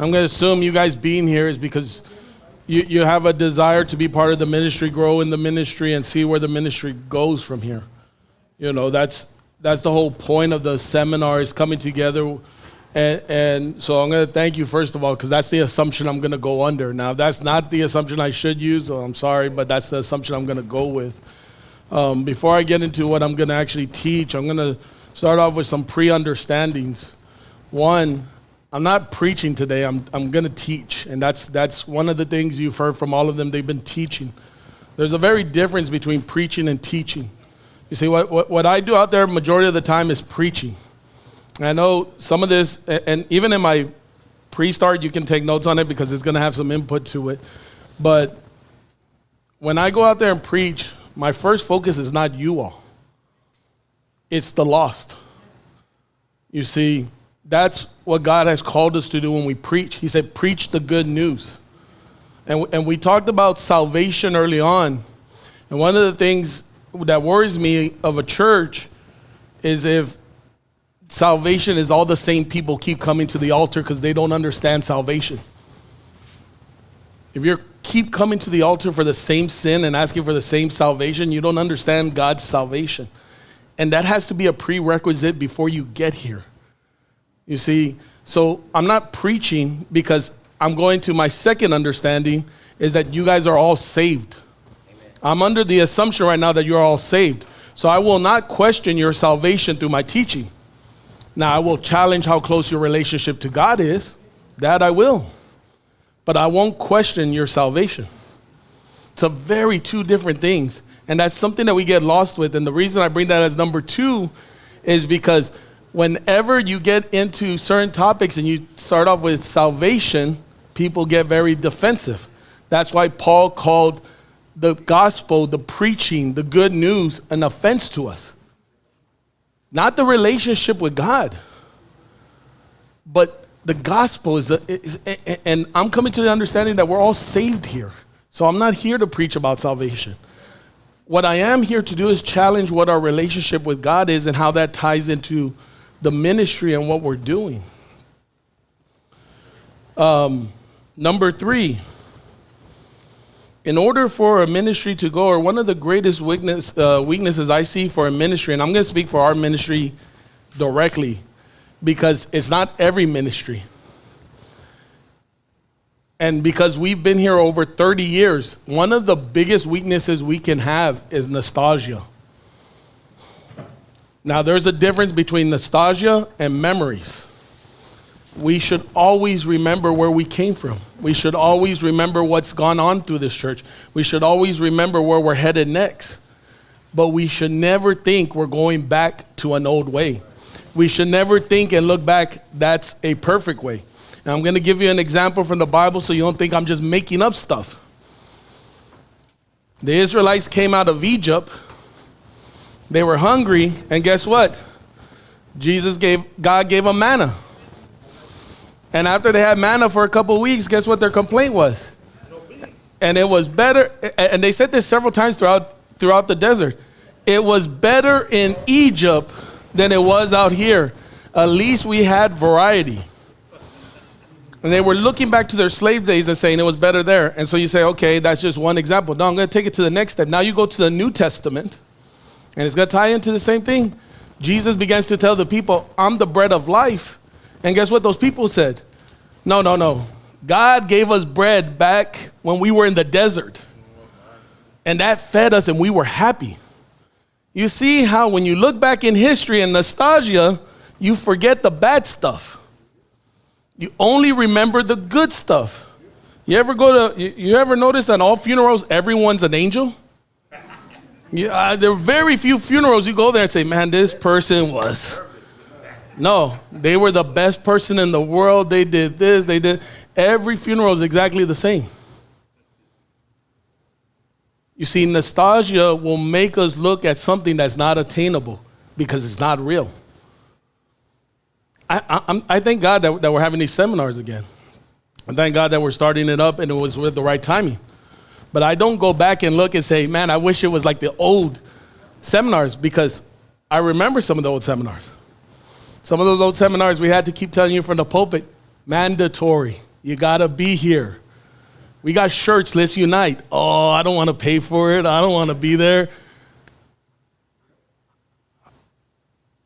I'm going to assume you guys being here is because you have a desire to be part of the ministry, grow in the ministry, and see where the ministry goes from here. You know, that's the whole point of the seminar, is coming together. And so I'm going to thank you, first of all, because that's the assumption I'm going to go under. Now, that's not the assumption I should use, so I'm sorry, but that's the assumption I'm going to go with. Before I get into what I'm going to actually teach, I'm going to start off with some pre-understandings. One, I'm not preaching today, I'm going to teach, and that's one of the things you've heard from all of them. They've been teaching. There's a very difference between preaching and teaching. You see, what I do out there majority of the time is preaching. And I know some of this, and even in my pre-start, you can take notes on it because it's going to have some input to it. But when I go out there and preach, my first focus is not you all. It's the lost. You see, that's what God has called us to do when we preach. He said, preach the good news. And we talked about salvation early on. And one of the things that worries me of a church is if salvation is all the same people keep coming to the altar because they don't understand salvation. If you keep coming to the altar for the same sin and asking for the same salvation, you don't understand God's salvation. And that has to be a prerequisite before you get here. You see, so I'm not preaching because I'm going to my second understanding is that you guys are all saved. Amen. I'm under the assumption right now that you're all saved. So I will not question your salvation through my teaching. Now, I will challenge how close your relationship to God is. That I will. But I won't question your salvation. It's a very two different things. And that's something that we get lost with. And the reason I bring that as number two is because whenever you get into certain topics and you start off with salvation, people get very defensive. That's why Paul called the gospel, the preaching, the good news, an offense to us. Not the relationship with God, but the gospel is and I'm coming to the understanding that we're all saved here. So I'm not here to preach about salvation. What I am here to do is challenge what our relationship with God is and how that ties into the ministry and what we're doing. Number three, in order for a ministry to go, or one of the greatest weaknesses I see for a ministry, and I'm going to speak for our ministry directly because it's not every ministry. And because we've been here over 30 years, one of the biggest weaknesses we can have is nostalgia. Now, there's a difference between nostalgia and memories. We should always remember where we came from. We should always remember what's gone on through this church. We should always remember where we're headed next. But we should never think we're going back to an old way. We should never think and look back, that's a perfect way. And I'm going to give you an example from the Bible so you don't think I'm just making up stuff. The Israelites came out of Egypt. They were hungry, and guess what? God gave them manna. And after they had manna for a couple of weeks, guess what their complaint was? And it was better, and they said this several times throughout the desert. It was better in Egypt than it was out here. At least we had variety. And they were looking back to their slave days and saying it was better there. And so you say, okay, that's just one example. No, I'm going to take it to the next step. Now you go to the New Testament, and it's going to tie into the same thing. Jesus begins to tell the people, I'm the bread of life. And guess what those people said? No. God gave us bread back when we were in the desert. And that fed us and we were happy. You see how when you look back in history and nostalgia, you forget the bad stuff. You only remember the good stuff. You ever notice at all funerals, everyone's an angel? Yeah, there are very few funerals you go there and say, man, this person was. No, they were the best person in the world. They did this, they did. Every funeral is exactly the same. You see, nostalgia will make us look at something that's not attainable because it's not real. I thank God that we're having these seminars again. I thank God that we're starting it up and it was with the right timing. But I don't go back and look and say, man, I wish it was like the old seminars, because I remember some of the old seminars. Some of those old seminars we had to keep telling you from the pulpit, mandatory. You got to be here. We got shirts, let's unite. Oh, I don't want to pay for it. I don't want to be there.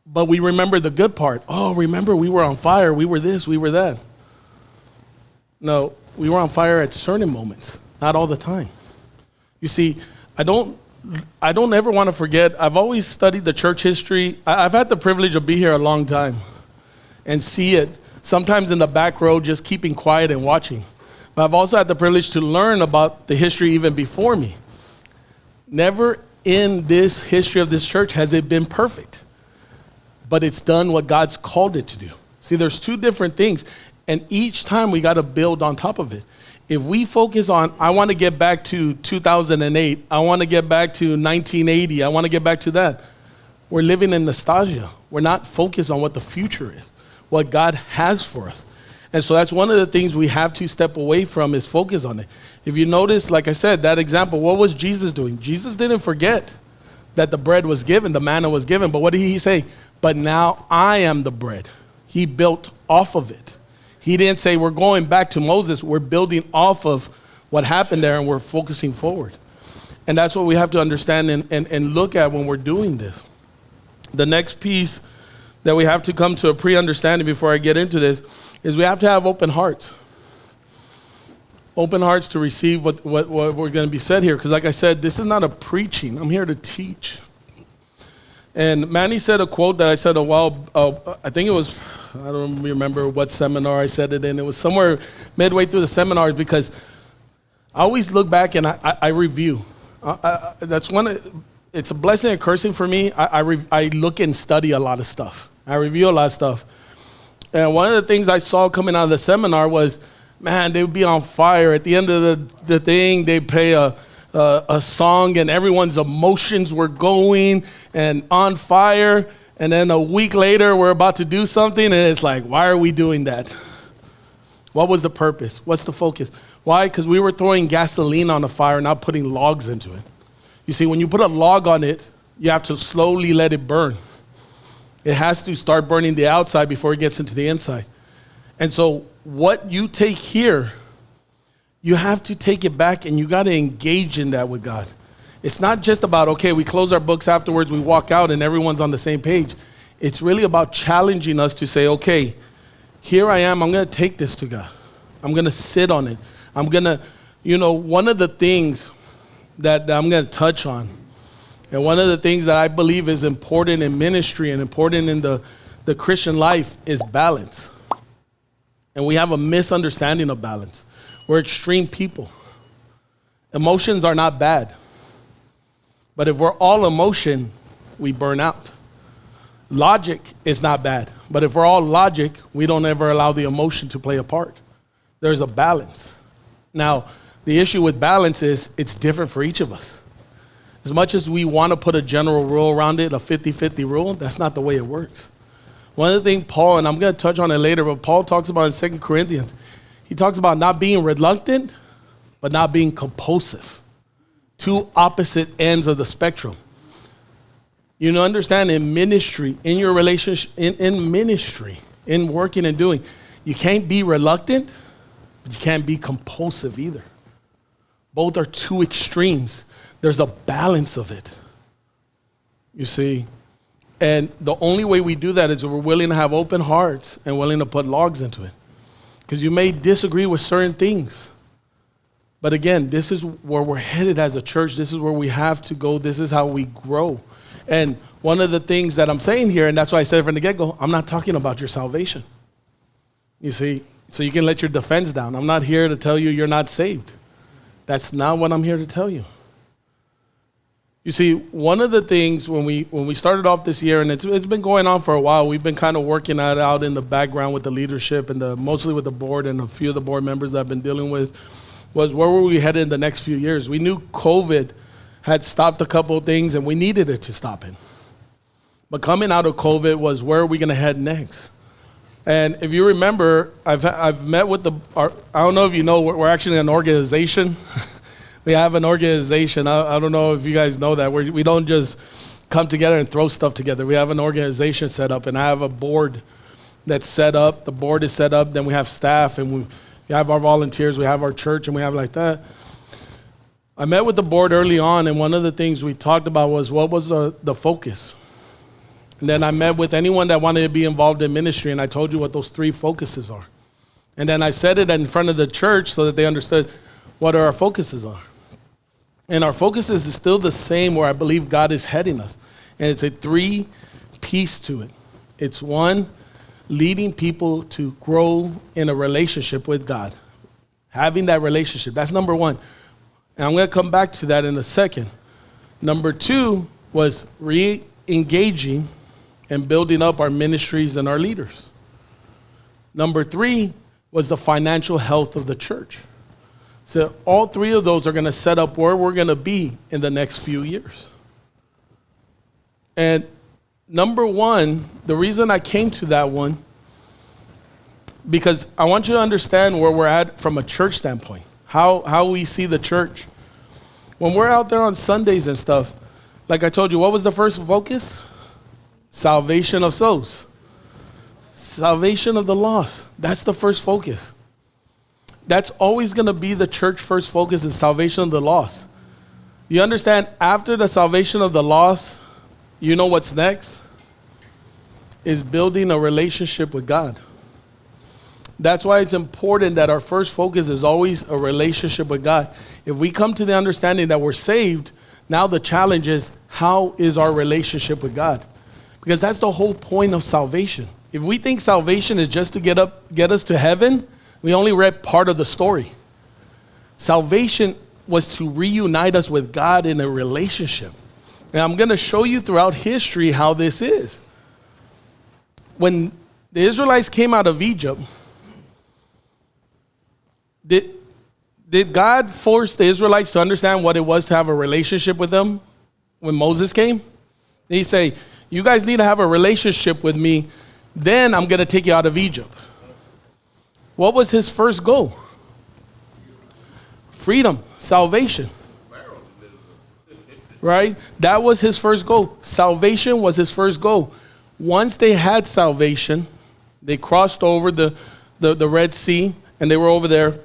But we remember the good part. Oh, remember we were on fire. We were this, we were that. No, we were on fire at certain moments, not all the time. You see, I don't ever want to forget. I've always studied the church history. I've had the privilege of being here a long time and see it, sometimes in the back row, just keeping quiet and watching. But I've also had the privilege to learn about the history even before me. Never in this history of this church has it been perfect, but it's done what God's called it to do. See, there's two different things, and each time we got to build on top of it. If we focus on, I want to get back to 2008, I want to get back to 1980, I want to get back to that, we're living in nostalgia. We're not focused on what the future is, what God has for us. And so that's one of the things we have to step away from, is focus on it. If you notice, like I said, that example, what was Jesus doing? Jesus didn't forget that the bread was given, the manna was given, but what did he say? But now I am the bread. He built off of it. He didn't say we're going back to Moses. We're building off of what happened there, and we're focusing forward. And that's what we have to understand and look at when we're doing this. The next piece that we have to come to a pre-understanding before I get into this is we have to have open hearts. Open hearts to receive what we're going to be said here. Because like I said, this is not a preaching. I'm here to teach. And Manny said a quote that I said a while, I think it was, I don't remember what seminar I said it in. It was somewhere midway through the seminars, because I always look back and I review. That's it's a blessing and cursing for me. I look and study a lot of stuff. I review a lot of stuff. And one of the things I saw coming out of the seminar was, man, they would be on fire. At the end of the thing, they'd play a song and everyone's emotions were going and on fire. And then a week later, we're about to do something and it's like, why are we doing that? What was the purpose? What's the focus? Why? Because we were throwing gasoline on the fire, not putting logs into it. You see, when you put a log on it, you have to slowly let it burn. It has to start burning the outside before it gets into the inside. And so what you take here, you have to take it back and you got to engage in that with God. It's not just about, okay, we close our books afterwards, we walk out and everyone's on the same page. It's really about challenging us to say, okay, here I am, I'm going to take this to God. I'm going to sit on it. I'm going to, one of the things that I'm going to touch on, and one of the things that I believe is important in ministry and important in the Christian life is balance. And we have a misunderstanding of balance. We're extreme people. Emotions are not bad. But if we're all emotion, we burn out. Logic is not bad. But if we're all logic, we don't ever allow the emotion to play a part. There's a balance. Now, the issue with balance is it's different for each of us. As much as we want to put a general rule around it, a 50-50 rule, that's not the way it works. One of the things Paul, and I'm going to touch on it later, but Paul talks about in 2 Corinthians, he talks about not being reluctant, but not being compulsive. Two opposite ends of the spectrum. You understand, in ministry, in your relationship, in ministry, in working and doing, you can't be reluctant, but you can't be compulsive either. Both are two extremes. There's a balance of it. You see? And the only way we do that is if we're willing to have open hearts and willing to put logs into it. Because you may disagree with certain things. But again, this is where we're headed as a church. This is where we have to go. This is how we grow. And one of the things that I'm saying here, and that's why I said from the get-go, I'm not talking about your salvation. You see? So you can let your defense down. I'm not here to tell you you're not saved. That's not what I'm here to tell you. You see, one of the things when we started off this year, and it's been going on for a while, we've been kind of working that out in the background with the leadership and mostly with the board and a few of the board members that I've been dealing with, was where were we headed in the next few years? We knew COVID had stopped a couple of things and we needed it to stop it. But coming out of COVID was where are we going to head next? And if you remember, I've met with I don't know if you know, we're actually an organization. We have an organization. I don't know if you guys know that. We don't just come together and throw stuff together. We have an organization set up, and I have a board that's set up. The board is set up. Then we have staff, and We have our volunteers, we have our church, and we have like that. I met with the board early on, and one of the things we talked about was what was the focus. And then I met with anyone that wanted to be involved in ministry, and I told you what those 3 focuses are. And then I said it in front of the church so that they understood what our focuses are. And our focuses is still the same where I believe God is heading us. And it's a 3-piece to it. It's 1, leading people to grow in a relationship with God. Having that relationship. That's number 1. And I'm going to come back to that in a second. Number 2 was re-engaging and building up our ministries and our leaders. Number 3 was the financial health of the church. So all 3 of those are going to set up where we're going to be in the next few years. And number 1, the reason I came to that one, because I want you to understand where we're at from a church standpoint, how we see the church. When we're out there on Sundays and stuff, like I told you, what was the first focus? Salvation of souls. Salvation of the lost. That's the first focus. That's always going to be the church first focus, is salvation of the lost. You understand, after the salvation of the lost, you know what's next? Is building a relationship with God. That's why it's important that our first focus is always a relationship with God. If we come to the understanding that we're saved, now the challenge is, how is our relationship with God? Because that's the whole point of salvation. If we think salvation is just to get us to heaven, we only read part of the story. Salvation was to reunite us with God in a relationship. And I'm going to show you throughout history how this is. When the Israelites came out of Egypt, did God force the Israelites to understand what it was to have a relationship with them when Moses came? He say, you guys need to have a relationship with me, then I'm going to take you out of Egypt. What was his first goal? Freedom, salvation. Right? That was his first goal. Salvation was his first goal. Once they had salvation, they crossed over the Red Sea, and they were over there.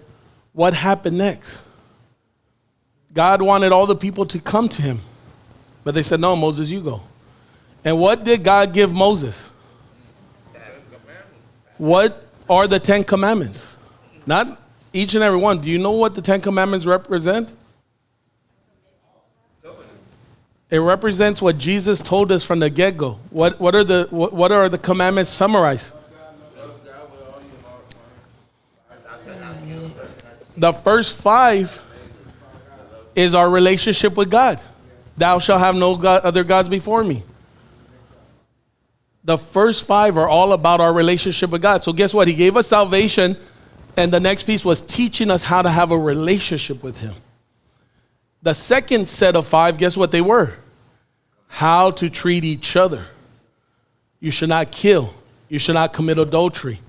What happened next? God wanted all the people to come to him. But they said, no, Moses, you go. And what did God give Moses? What are the 10 commandments? Not each and every one. Do you know what the 10 commandments represent? It represents what Jesus told us from the get-go. What are the commandments summarized? The first 5 is our relationship with God. Thou shalt have no other gods before me. The first 5 are all about our relationship with God. So guess what? He gave us salvation, and the next piece was teaching us how to have a relationship with him. The second set of 5, guess what they were? How to treat each other. You should not kill. You should not commit adultery.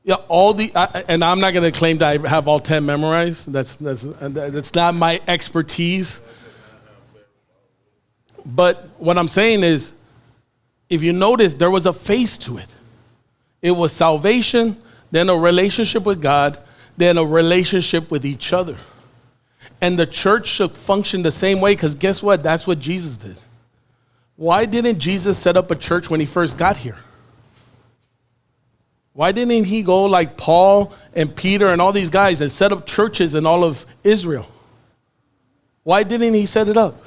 Yeah, and I'm not going to claim that I have all 10 memorized. That's not my expertise. But what I'm saying is, if you notice, there was a phase to it. It was salvation, then a relationship with God, then a relationship with each other. And the church should function the same way, because guess what? That's what Jesus did. Why didn't Jesus set up a church when he first got here? Why didn't he go like Paul and Peter and all these guys and set up churches in all of Israel? Why didn't he set it up?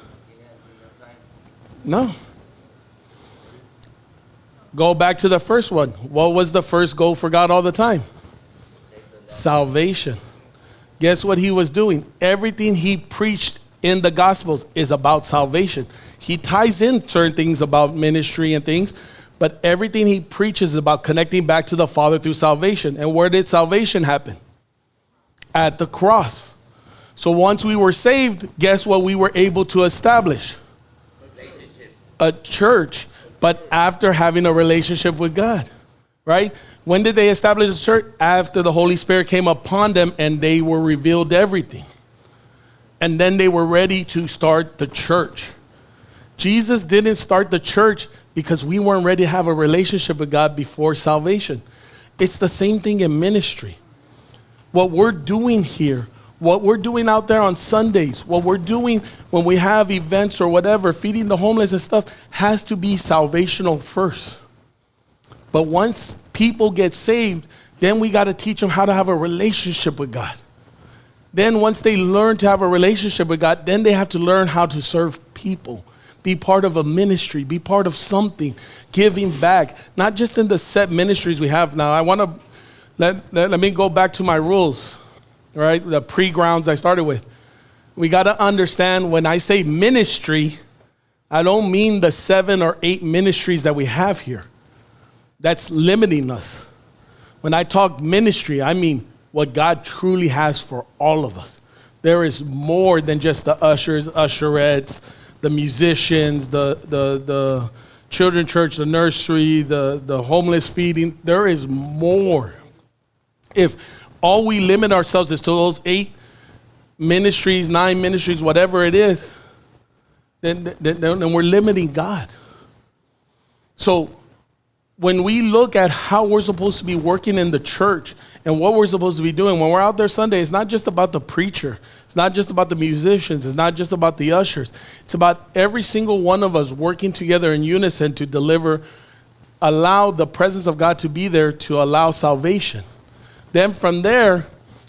No. Go back to the first one. What was the first goal for God all the time? Salvation. Guess what he was doing? Everything he preached in the Gospels is about salvation. He ties in certain things about ministry and things, but everything he preaches is about connecting back to the Father through salvation. And where did salvation happen? At the cross. So once we were saved, guess what we were able to establish? A church, but after having a relationship with God, right? When did they establish the church? After the Holy Spirit came upon them and they were revealed everything. And then they were ready to start the church. Jesus didn't start the church because we weren't ready to have a relationship with God before salvation. It's the same thing in ministry. What we're doing here, what we're doing out there on Sundays, what we're doing when we have events or whatever, feeding the homeless and stuff, has to be salvational first. But once people get saved, then we got to teach them how to have a relationship with God. Then once they learn to have a relationship with God, then they have to learn how to serve people. Be part of a ministry, be part of something, giving back. Not just in the set ministries we have now. I want to, let me go back to my rules, right? The pre-grounds I started with. We got to understand when I say ministry, I don't mean the 7 or 8 ministries that we have here. That's limiting us. When I talk ministry, I mean what God truly has for all of us. There is more than just the ushers, usherettes, the musicians, the children's church, the nursery, the homeless feeding. There is more. If all we limit ourselves is to those 8 ministries, 9 ministries, whatever it is, then we're limiting God. So when we look at how we're supposed to be working in the church and what we're supposed to be doing, when we're out there Sunday, it's not just about the preacher. It's not just about the musicians. It's not just about the ushers. It's about every single one of us working together in unison to deliver, allow the presence of God to be there to allow salvation. Then from there,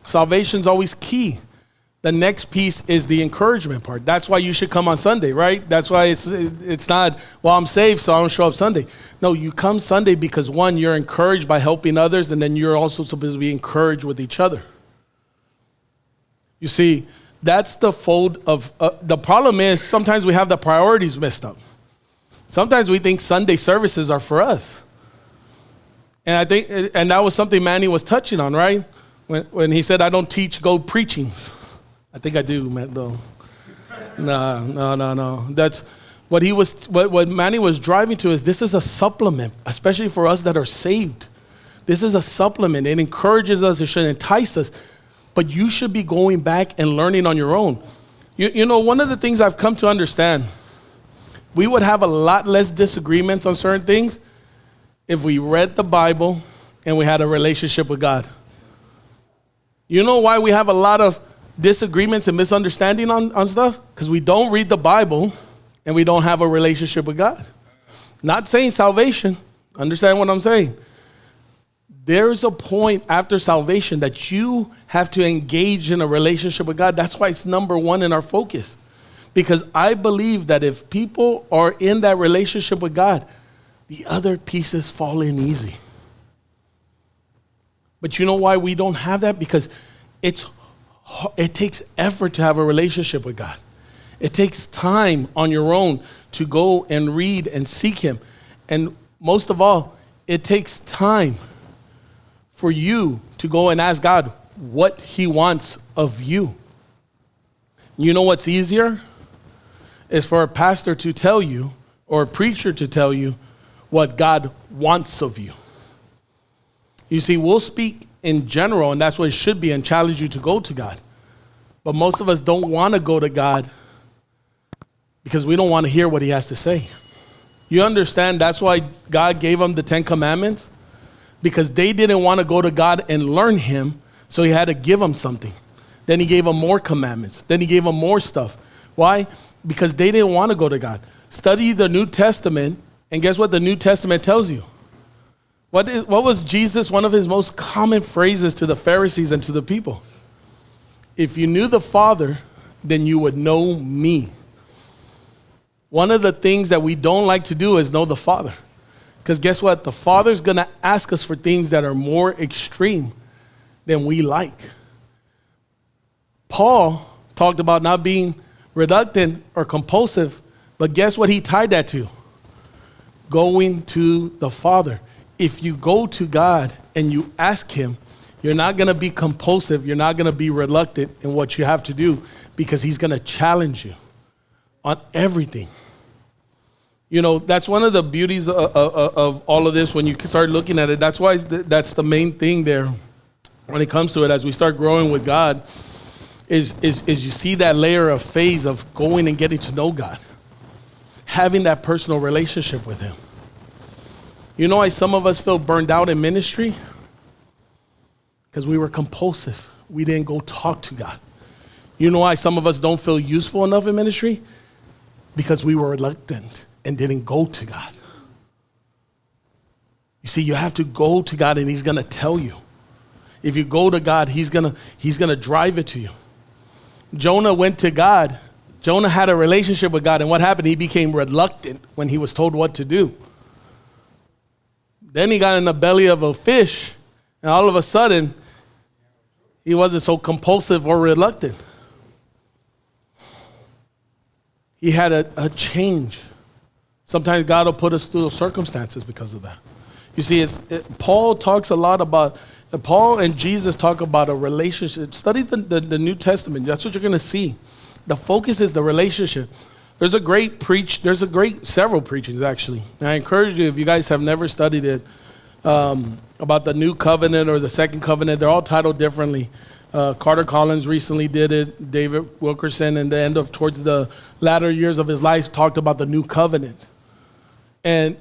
salvation's always key. The next piece is the encouragement part. That's why you should come on Sunday, right? That's why it's not, well, I'm saved, so I don't show up Sunday. No, you come Sunday because, one, you're encouraged by helping others, and then you're also supposed to be encouraged with each other. You see, that's the fold of, the problem is sometimes we have the priorities messed up. Sometimes we think Sunday services are for us. And I think, and that was something Manny was touching on, right? When he said, I don't teach gold preachings. I think I do, man, though. No. That's what he was, what Manny was driving to is this is a supplement, especially for us that are saved. This is a supplement. It encourages us. It should entice us. But you should be going back and learning on your own. You know, one of the things I've come to understand, we would have a lot less disagreements on certain things if we read the Bible and we had a relationship with God. You know why we have a lot of disagreements and misunderstanding on stuff? Because we don't read the Bible and we don't have a relationship with God. Not saying salvation. Understand what I'm saying? There's a point after salvation that you have to engage in a relationship with God. That's why it's number one in our focus. Because I believe that if people are in that relationship with God, the other pieces fall in easy. But you know why we don't have that? Because it takes effort to have a relationship with God. It takes time on your own to go and read and seek Him. And most of all, it takes time for you to go and ask God what He wants of you. You know what's easier? Is for a pastor to tell you or a preacher to tell you what God wants of you. You see, we'll speak in general, and that's what it should be, and challenge you to go to God. But most of us don't want to go to God because we don't want to hear what He has to say. You understand that's why God gave them the 10 Commandments? Because they didn't want to go to God and learn Him, so He had to give them something. Then He gave them more commandments. Then He gave them more stuff. Why? Because they didn't want to go to God. Study the New Testament, and guess what the New Testament tells you? What was Jesus, one of His most common phrases to the Pharisees and to the people? If you knew the Father, then you would know me. One of the things that we don't like to do is know the Father. Because guess what? The Father's going to ask us for things that are more extreme than we like. Paul talked about not being reluctant or compulsive, but guess what he tied that to? Going to the Father. If you go to God and you ask Him, you're not going to be compulsive. You're not going to be reluctant in what you have to do because He's going to challenge you on everything. You know, that's one of the beauties of all of this when you start looking at it. That's why that's the main thing there when it comes to it as we start growing with God is you see that layer of phase of going and getting to know God, having that personal relationship with Him. You know why some of us feel burned out in ministry? Because we were compulsive. We didn't go talk to God. You know why some of us don't feel useful enough in ministry? Because we were reluctant and didn't go to God. You see, you have to go to God and he's going to tell you. If you go to God, he's going to drive it to you. Jonah went to God. Jonah had a relationship with God, and what happened? He became reluctant when he was told what to do. Then he got in the belly of a fish, and all of a sudden, he wasn't so compulsive or reluctant. He had a change. Sometimes God will put us through those circumstances because of that. You see, Paul talks a lot about, Paul and Jesus talk about a relationship. Study the New Testament. That's what you're going to see. The focus is the relationship. There's several preachings actually. And I encourage you, if you guys have never studied it, about the New Covenant or the Second Covenant, they're all titled differently. Carter Collins recently did it. David Wilkerson, in the end of towards the latter years of his life, talked about the New Covenant. And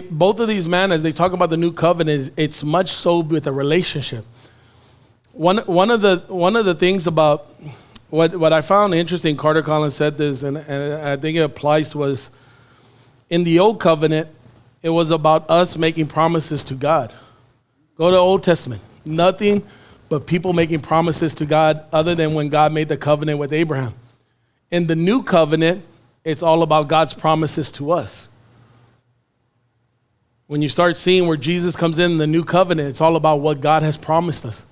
both of these men, as they talk about the New Covenant, it's much so with a relationship. One of the things about what I found interesting, Carter Collins said this, and I think it applies to us. In the Old Covenant, it was about us making promises to God. Go to the Old Testament. Nothing but people making promises to God other than when God made the covenant with Abraham. In the New Covenant, it's all about God's promises to us. When you start seeing where Jesus comes in the New Covenant, it's all about what God has promised us.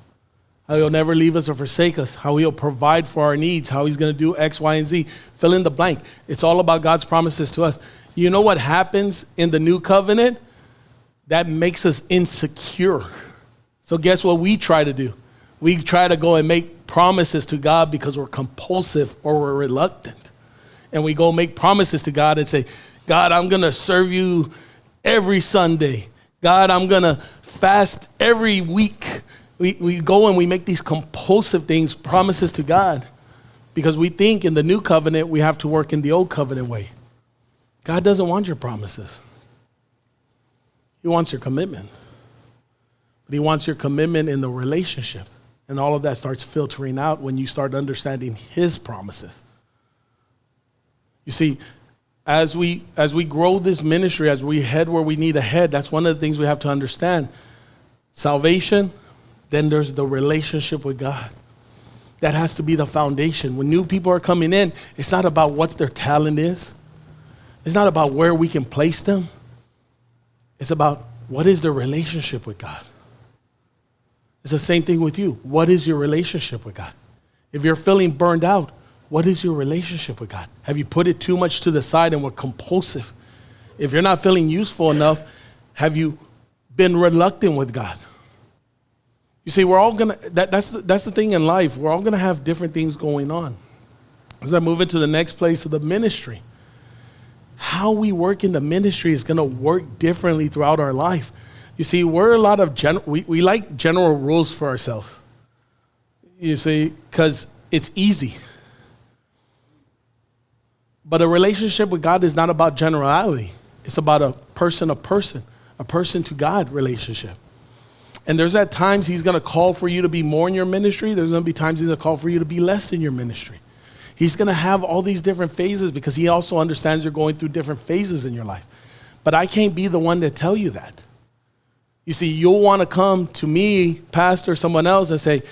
How he'll never leave us or forsake us. How he'll provide for our needs. How he's going to do X, Y, and Z. Fill in the blank. It's all about God's promises to us. You know what happens in the New Covenant? That makes us insecure. So guess what we try to do? We try to go and make promises to God because we're compulsive or we're reluctant. And we go make promises to God and say, God, I'm going to serve you every Sunday. God, I'm going to fast every week. We go and we make these compulsive things, promises to God, because we think in the New Covenant we have to work in the Old Covenant way. God doesn't want your promises. He wants your commitment. But he wants your commitment in the relationship. And all of that starts filtering out when you start understanding his promises. You see, as we grow this ministry, as we head where we need to head, that's one of the things we have to understand. Salvation, then there's the relationship with God. That has to be the foundation. When new people are coming in, it's not about what their talent is. It's not about where we can place them. It's about what is their relationship with God. It's the same thing with you. What is your relationship with God? If you're feeling burned out, what is your relationship with God? Have you put it too much to the side and were compulsive? If you're not feeling useful enough, have you been reluctant with God? You see, we're all that's the thing in life. We're all gonna have different things going on. As I move into the next place of the ministry, how we work in the ministry is gonna work differently throughout our life. You see, we're a lot of we like general rules for ourselves. You see, because it's easy. But a relationship with God is not about generality. It's about a person to God relationship. And there's at times he's going to call for you to be more in your ministry. There's going to be times he's going to call for you to be less in your ministry. He's going to have all these different phases because he also understands you're going through different phases in your life. But I can't be the one to tell you that. You see, you'll want to come to me, pastor, someone else, and say,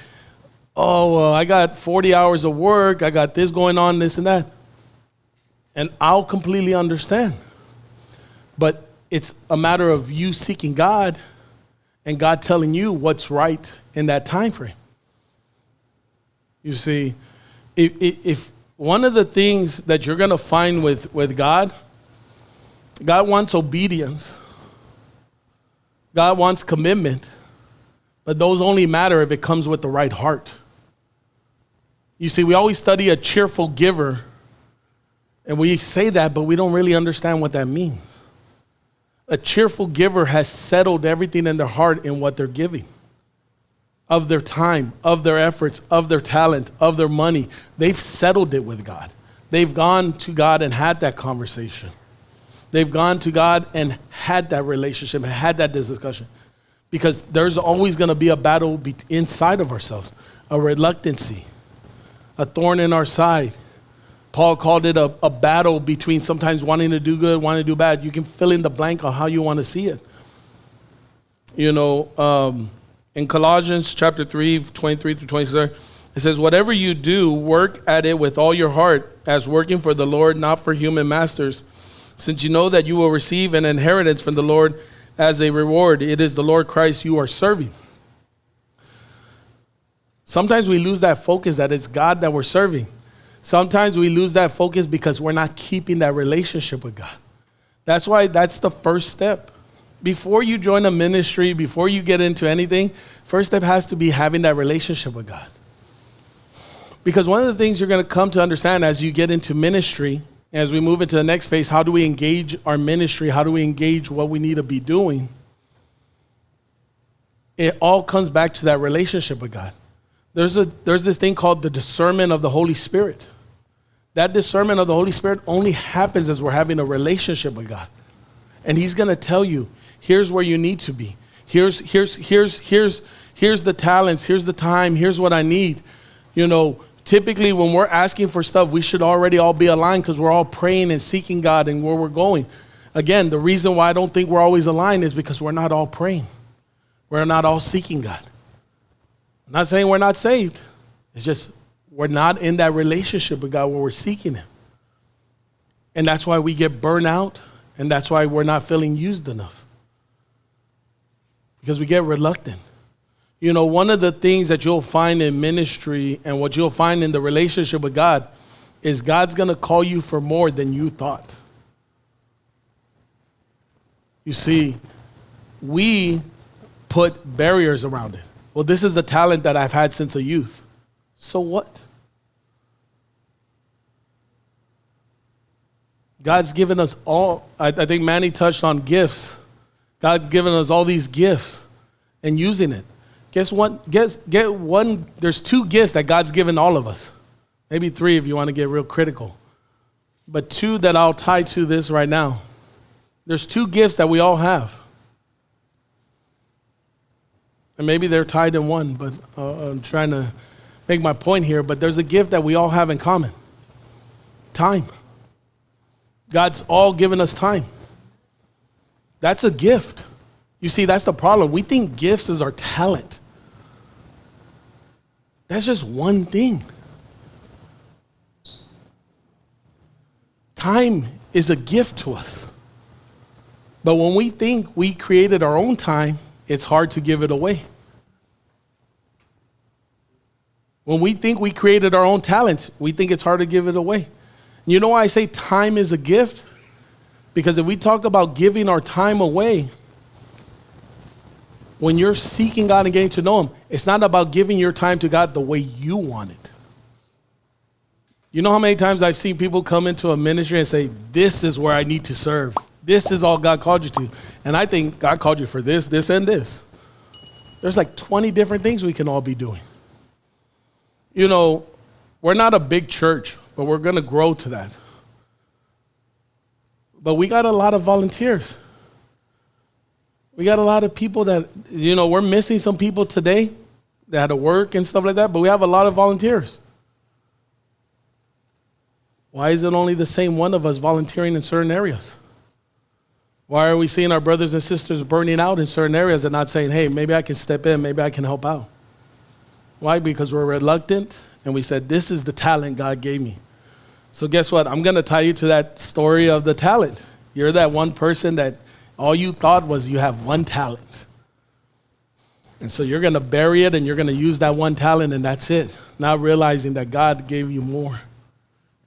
oh, well, I got 40 hours of work. I got this going on, this and that. And I'll completely understand. But it's a matter of you seeking God and God telling you what's right in that time frame. You see, if one of the things that you're going to find with God, God wants obedience. God wants commitment. But those only matter if it comes with the right heart. You see, we always study a cheerful giver. And we say that, but we don't really understand what that means. A cheerful giver has settled everything in their heart in what they're giving. Of their time, of their efforts, of their talent, of their money. They've settled it with God. They've gone to God and had that conversation. They've gone to God and had that relationship and had that discussion. because there's always going to be a battle inside of ourselves, a reluctancy, a thorn in our side. Paul called it a battle between sometimes wanting to do good, wanting to do bad. You can fill in the blank on how you want to see it. You know, in Colossians chapter 3, 23 through 27, it says, whatever you do, work at it with all your heart, as working for the Lord, not for human masters, since you know that you will receive an inheritance from the Lord as a reward. It is the Lord Christ you are serving. Sometimes we lose that focus that it's God that we're serving. Sometimes we lose that focus because we're not keeping that relationship with God. That's why that's the first step. Before you join a ministry, before you get into anything, first step has to be having that relationship with God. Because one of the things you're going to come to understand as you get into ministry, as we move into the next phase, how do we engage our ministry? How do we engage what we need to be doing? It all comes back to that relationship with God. There's this thing called the discernment of the Holy Spirit. That discernment of the Holy Spirit only happens as we're having a relationship with God. And he's going to tell you, here's where you need to be. Here's the talents, here's the time, here's what I need. You know, typically when we're asking for stuff, we should already all be aligned because we're all praying and seeking God and where we're going. Again, the reason why I don't think we're always aligned is because we're not all praying. We're not all seeking God. I'm not saying we're not saved. It's just we're not in that relationship with God where we're seeking him. And that's why we get burned out, and that's why we're not feeling used enough. Because we get reluctant. You know, one of the things that you'll find in ministry and what you'll find in the relationship with God is God's going to call you for more than you thought. You see, we put barriers around it. Well, this is the talent that I've had since a youth. So what? God's given us all, I think Manny touched on gifts. God's given us all these gifts and using it. Guess what? Get one, there's 2 gifts that God's given all of us. Maybe 3 if you want to get real critical. But 2 that I'll tie to this right now. There's 2 gifts that we all have. And maybe they're tied in one, but I'm trying to make my point here. But there's a gift that we all have in common. Time. God's all given us time. That's a gift. You see, that's the problem. We think gifts is our talent. That's just one thing. Time is a gift to us. But when we think we created our own time, it's hard to give it away. When we think we created our own talents, we think it's hard to give it away. You know why I say time is a gift? Because if we talk about giving our time away, when you're seeking God and getting to know him, it's not about giving your time to God the way you want it. You know how many times I've seen people come into a ministry and say, this is where I need to serve. This is all God called you to. And I think God called you for this, this, and this. There's like 20 different things we can all be doing. You know, we're not a big church, but we're going to grow to that. But we got a lot of volunteers. We got a lot of people that, you know, we're missing some people today that had to work and stuff like that, but we have a lot of volunteers. Why is it only the same one of us volunteering in certain areas? Why are we seeing our brothers and sisters burning out in certain areas and not saying, hey, maybe I can step in, maybe I can help out? Why? Because we're reluctant and we said, this is the talent God gave me. So guess what? I'm going to tie you to that story of the talent. You're that one person that all you thought was you have one talent. And so you're going to bury it and you're going to use that one talent and that's it. Not realizing that God gave you more.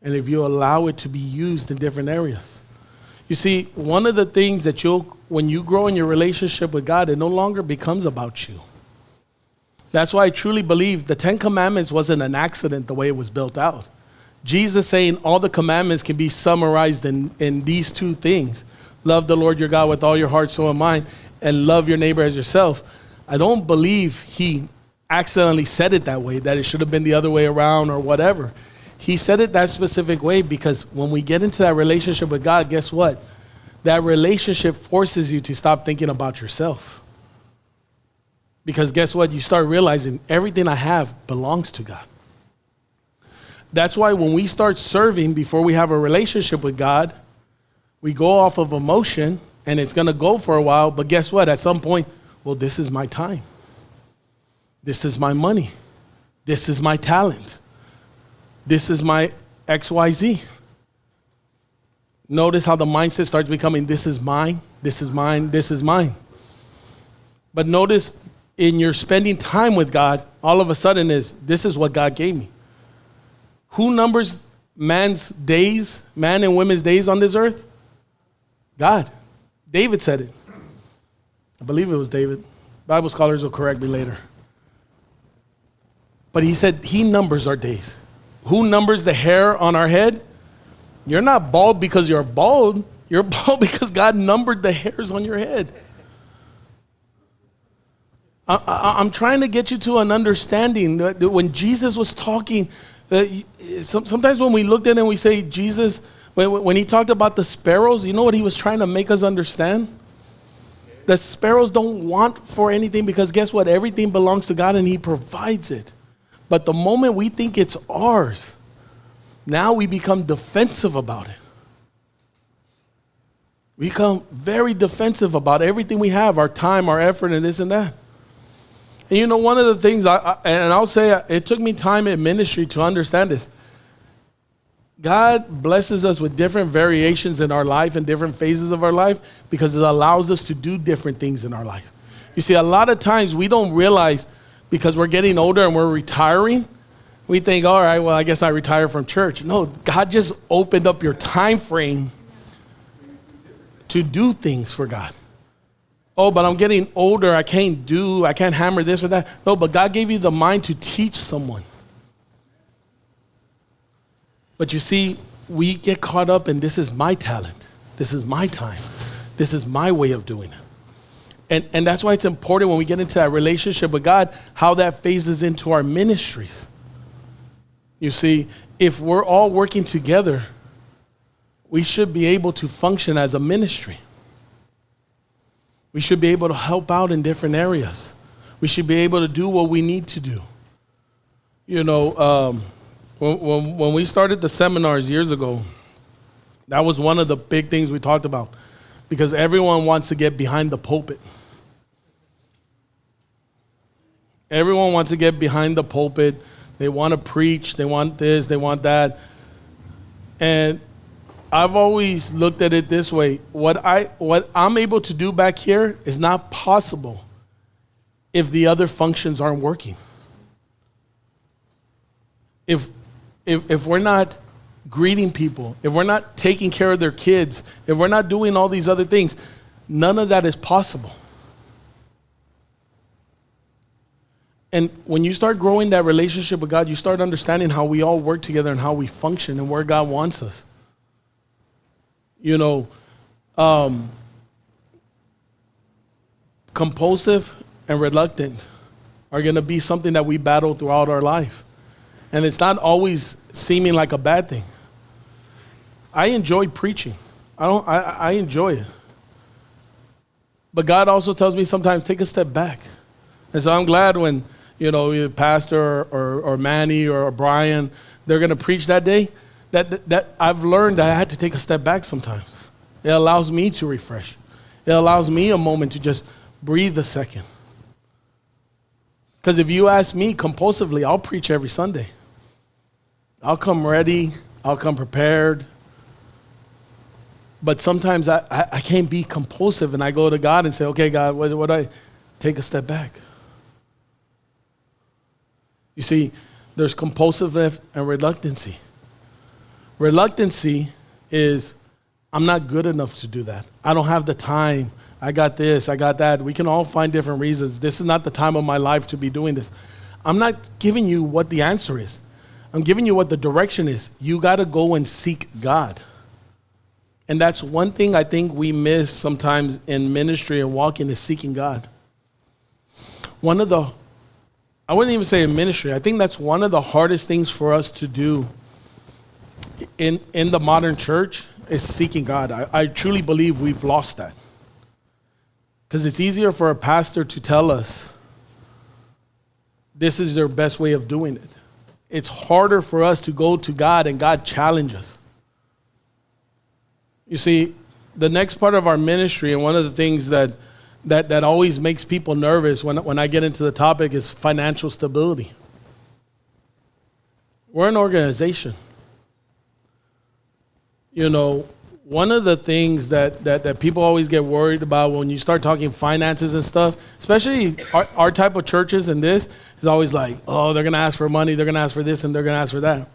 And if you allow it to be used in different areas. You see, one of the things that when you grow in your relationship with God, it no longer becomes about you. That's why I truly believe the 10 Commandments wasn't an accident the way it was built out. Jesus saying all the commandments can be summarized in these 2 things. Love the Lord your God with all your heart, soul, and mind, and love your neighbor as yourself. I don't believe he accidentally said it that way, that it should have been the other way around or whatever. He said it that specific way because when we get into that relationship with God, guess what? That relationship forces you to stop thinking about yourself. Because guess what? You start realizing everything I have belongs to God. That's why when we start serving before we have a relationship with God, we go off of emotion, and it's going to go for a while. But guess what? At some point, well, this is my time. This is my money. This is my talent. This is my XYZ. Notice how the mindset starts becoming, this is mine, this is mine, this is mine. But notice in your spending time with God, all of a sudden this is what God gave me. Who numbers man's days, man and women's days on this earth? God. David said it. I believe it was David. Bible scholars will correct me later. But he said he numbers our days. Who numbers the hair on our head? You're not bald because you're bald. You're bald because God numbered the hairs on your head. I'm trying to get you to an understanding that when Jesus was talking, sometimes when we looked at it and we say, Jesus, when he talked about the sparrows, you know what he was trying to make us understand? The sparrows don't want for anything because guess what? Everything belongs to God and he provides it. But the moment we think it's ours, now we become defensive about it. We become very defensive about everything we have, our time, our effort, and this and that. And you know, one of the things, I'll say it took me time in ministry to understand this. God blesses us with different variations in our life and different phases of our life because it allows us to do different things in our life. You see, a lot of times we don't realize because we're getting older and we're retiring, we think, all right, well, I guess I retire from church. No, God just opened up your time frame to do things for God. Oh, but I'm getting older. I can't hammer this or that. No, but God gave you the mind to teach someone. But you see, we get caught up in this is my talent. This is my time. This is my way of doing it. And that's why it's important when we get into that relationship with God, how that phases into our ministries. You see, if we're all working together, we should be able to function as a ministry. We should be able to help out in different areas. We should be able to do what we need to do. You know, when we started the seminars years ago, that was one of the big things we talked about because everyone wants to get behind the pulpit. Everyone wants to get behind the pulpit. They want to preach. They want this. They want that. And I've always looked at it this way. What I'm able to do back here is not possible if the other functions aren't working. If we're not greeting people, if we're not taking care of their kids, if we're not doing all these other things, none of that is possible. And when you start growing that relationship with God, you start understanding how we all work together and how we function and where God wants us. You know, compulsive and reluctant are going to be something that we battle throughout our life. And it's not always seeming like a bad thing. I enjoy preaching. I enjoy it. But God also tells me sometimes take a step back. And so I'm glad when, you know, either Pastor or Manny or Brian, they're going to preach that day, that I've learned that I had to take a step back sometimes. It allows me to refresh. It allows me a moment to just breathe a second. Because if you ask me compulsively, I'll preach every Sunday. I'll come ready. I'll come prepared. But sometimes I can't be compulsive, and I go to God and say, okay, God, what do I take a step back? You see, there's compulsiveness and reluctancy. Reluctancy is, I'm not good enough to do that. I don't have the time. I got this, I got that. We can all find different reasons. This is not the time of my life to be doing this. I'm not giving you what the answer is. I'm giving you what the direction is. You got to go and seek God. And that's one thing I think we miss sometimes in ministry and walking is seeking God. I wouldn't even say in ministry. I think that's one of the hardest things for us to do in the modern church is seeking God. I truly believe we've lost that. Because it's easier for a pastor to tell us this is their best way of doing it. It's harder for us to go to God and God challenge us. You see, the next part of our ministry, and one of the things that always makes people nervous when I get into the topic, is financial stability. We're an organization. You know, one of the things that people always get worried about when you start talking finances and stuff, especially our type of churches, and this is always like, oh, they're going to ask for money, they're going to ask for this, and they're going to ask for that.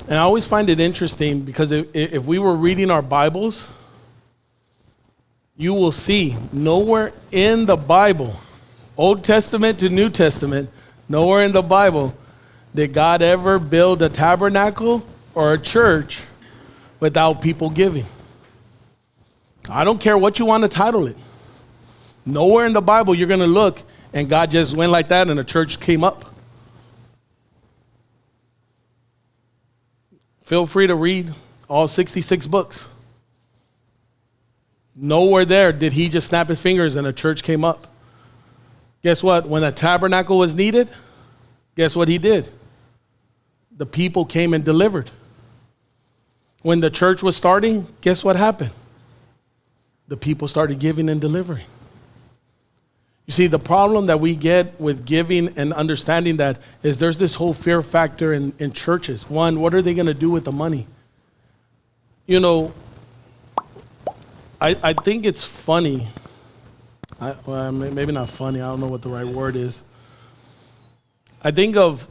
And I always find it interesting because if we were reading our Bibles, you will see nowhere in the Bible, Old Testament to New Testament, nowhere in the Bible did God ever build a tabernacle or a church without people giving. I don't care what you want to title it. Nowhere in the Bible you're going to look and God just went like that and a church came up. Feel free to read all 66 books. Nowhere there did he just snap his fingers and a church came up. Guess what? When a tabernacle was needed, guess what he did? The people came and delivered. When the church was starting, guess what happened? The people started giving and delivering. You see, the problem that we get with giving and understanding that is there's this whole fear factor in churches. One, what are they going to do with the money? You know, I think it's funny. Well, maybe not funny. I don't know what the right word is. I think of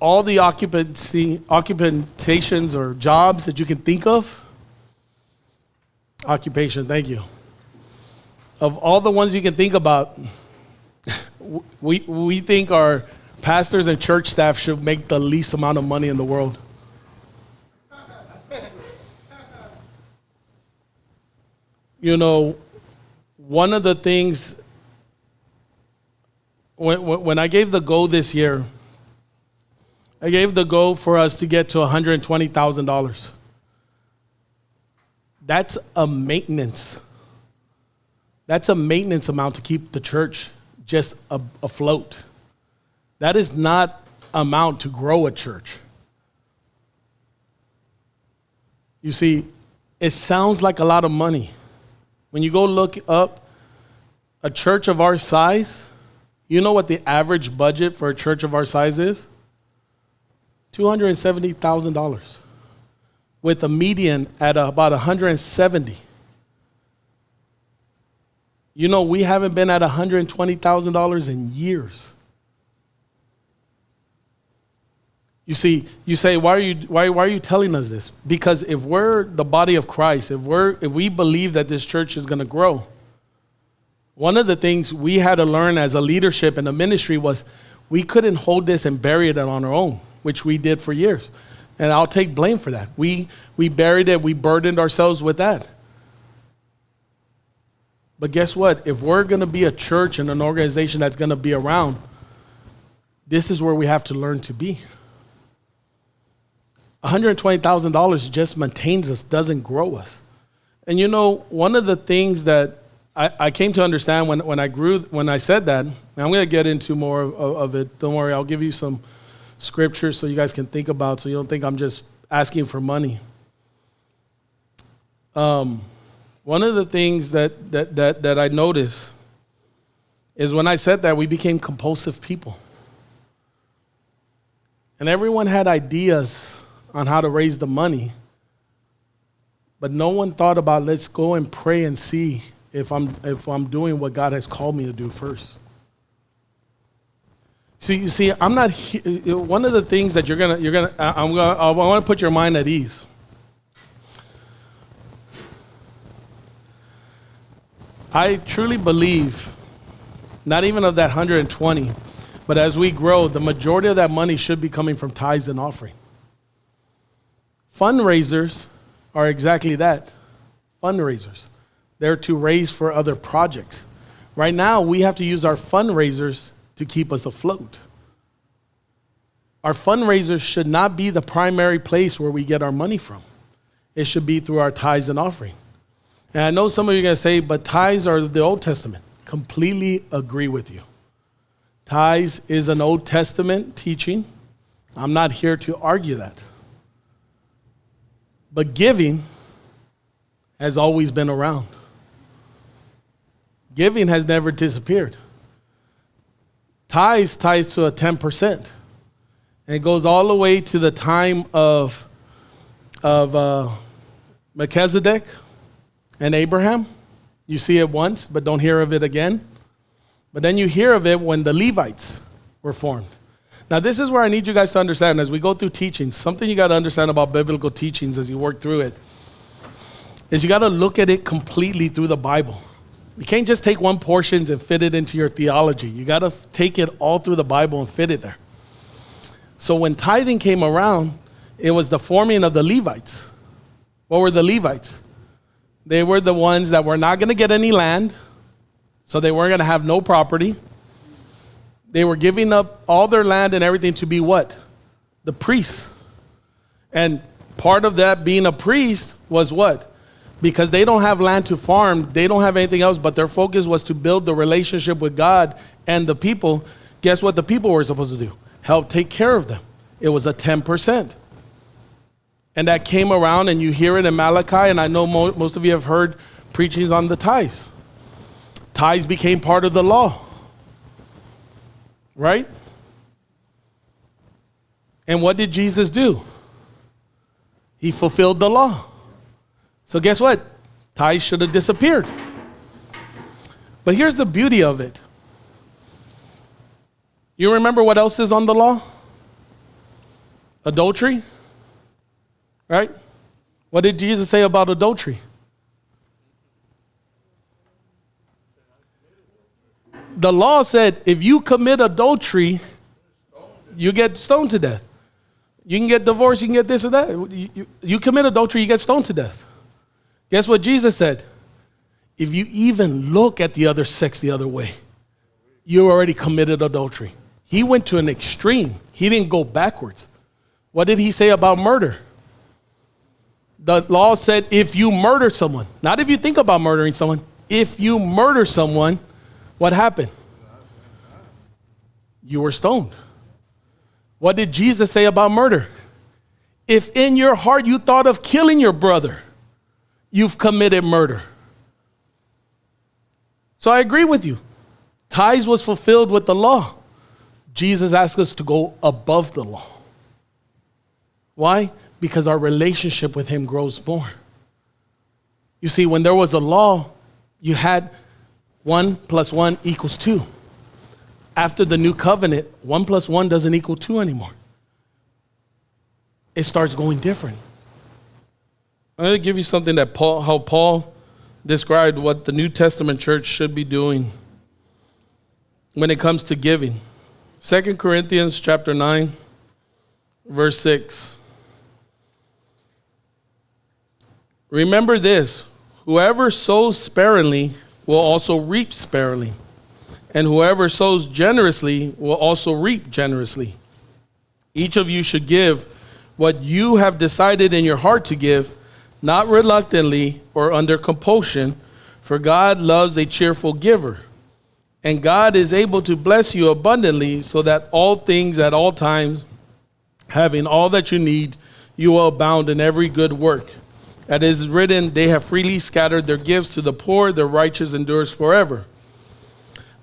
all the occupations or jobs that you can think of. Occupation, thank you. Of all the ones you can think about, we think our pastors and church staff should make the least amount of money in the world. You know, one of the things, when I gave the goal this year, I gave the goal for us to get to $120,000. That's a maintenance. That's a maintenance amount to keep the church just afloat. That is not amount to grow a church. You see, it sounds like a lot of money. When you go look up a church of our size, you know what the average budget for a church of our size is? $270,000, with a median at about 170. You know, we haven't been at $120,000 in years. You see, you say, why are you telling us this? Because if we're the body of Christ, if we believe that this church is going to grow, one of the things we had to learn as a leadership and a ministry was we couldn't hold this and bury it on our own, which we did for years. And I'll take blame for that. We buried it, we burdened ourselves with that. But guess what? If we're going to be a church and an organization that's going to be around, this is where we have to learn to be. $120,000 just maintains us, doesn't grow us. And you know, one of the things that I came to understand when I said that, and I'm going to get into more of it. Don't worry, I'll give you some scripture so you guys can think about, so you don't think I'm just asking for money. One of the things that I noticed is when I said that, we became compulsive people. And everyone had ideas on how to raise the money, but no one thought about, let's go and pray and see if I'm doing what God has called me to do first. So you see, I'm not. One of the things that I want to put your mind at ease. I truly believe, not even of that 120, but as we grow, the majority of that money should be coming from tithes and offering. Fundraisers are exactly that, fundraisers. They're to raise for other projects. Right now, we have to use our fundraisers to keep us afloat. Our fundraisers should not be the primary place where we get our money from. It should be through our tithes and offering. And I know some of you are going to say, but tithes are the Old Testament. Completely agree with you. Tithes is an Old Testament teaching. I'm not here to argue that. But giving has always been around. Giving has never disappeared. Tithes ties to a 10%. And it goes all the way to the time of Melchizedek and Abraham. You see it once, but don't hear of it again. But then you hear of it when the Levites were formed. Now, this is where I need you guys to understand as we go through teachings. Something you got to understand about biblical teachings as you work through it is you got to look at it completely through the Bible. You can't just take one portion and fit it into your theology. You got to take it all through the Bible and fit it there. So when tithing came around, it was the forming of the Levites. What were the Levites? They were the ones that were not going to get any land, so they weren't going to have no property. They were giving up all their land and everything to be what? The priests. And part of that being a priest was what? Because they don't have land to farm, they don't have anything else, but their focus was to build the relationship with God and the people. Guess what the people were supposed to do? Help take care of them. It was a 10%. And that came around, and you hear it in Malachi, and I know most of you have heard preachings on the tithes. Tithes became part of the law. Right? And what did Jesus do? He fulfilled the law. So guess what? Tithes should have disappeared. But here's the beauty of it. You remember what else is on the law? Adultery. Right? What did Jesus say about adultery? The law said if you commit adultery, you get stoned to death. You can get divorced, you can get this or that. You commit adultery, you get stoned to death. Guess what Jesus said? If you even look at the other sex the other way, you already committed adultery. He went to an extreme. He didn't go backwards. What did he say about murder? The law said if you murder someone, not if you think about murdering someone, if you murder someone, what happened? You were stoned. What did Jesus say about murder? If in your heart you thought of killing your brother, you've committed murder. So I agree with you. Tithes was fulfilled with the law. Jesus asked us to go above the law. Why? Because our relationship with him grows more. You see, when there was a law, you had 1 + 1 = 2. After the new covenant, 1 + 1 doesn't equal 2 anymore. It starts going different. I'm going to give you something that how Paul described what the New Testament church should be doing when it comes to giving. 2 Corinthians chapter 9, verse 6. Remember this, whoever sows sparingly will also reap sparingly, and whoever sows generously will also reap generously. Each of you should give what you have decided in your heart to give, not reluctantly or under compulsion, for God loves a cheerful giver. And God is able to bless you abundantly so that all things at all times, having all that you need, you will abound in every good work. As is written, they have freely scattered their gifts to the poor, their righteous endures forever.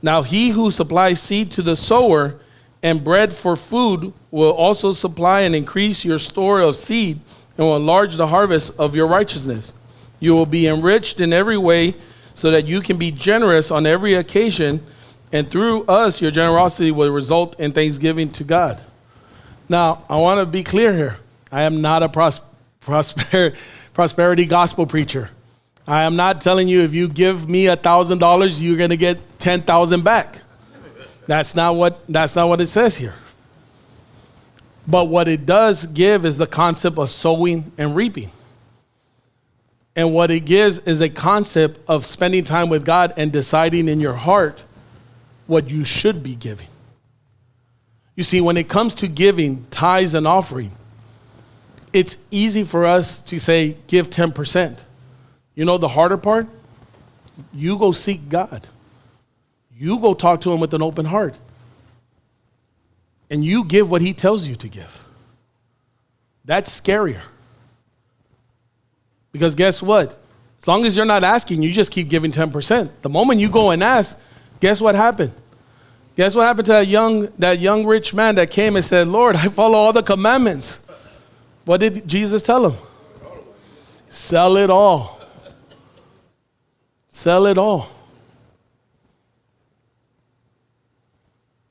Now he who supplies seed to the sower and bread for food will also supply and increase your store of seed and will enlarge the harvest of your righteousness. You will be enriched in every way so that you can be generous on every occasion, and through us your generosity will result in thanksgiving to God. Now, I want to be clear here. I am not a prosperity gospel preacher. I am not telling you if you give me $1,000, you're going to get 10,000 back. That's not what it says here. But what it does give is the concept of sowing and reaping. And what it gives is a concept of spending time with God and deciding in your heart what you should be giving. You see, when it comes to giving tithes and offering, it's easy for us to say, give 10%. You know the harder part? You go seek God. You go talk to him with an open heart. and you give what he tells you to give. That's scarier. Because guess what? As long as you're not asking, you just keep giving 10%. The moment you go and ask, guess what happened? Guess what happened to that young rich man that came and said, Lord, I follow all the commandments. What did Jesus tell him? Sell it all. Sell it all.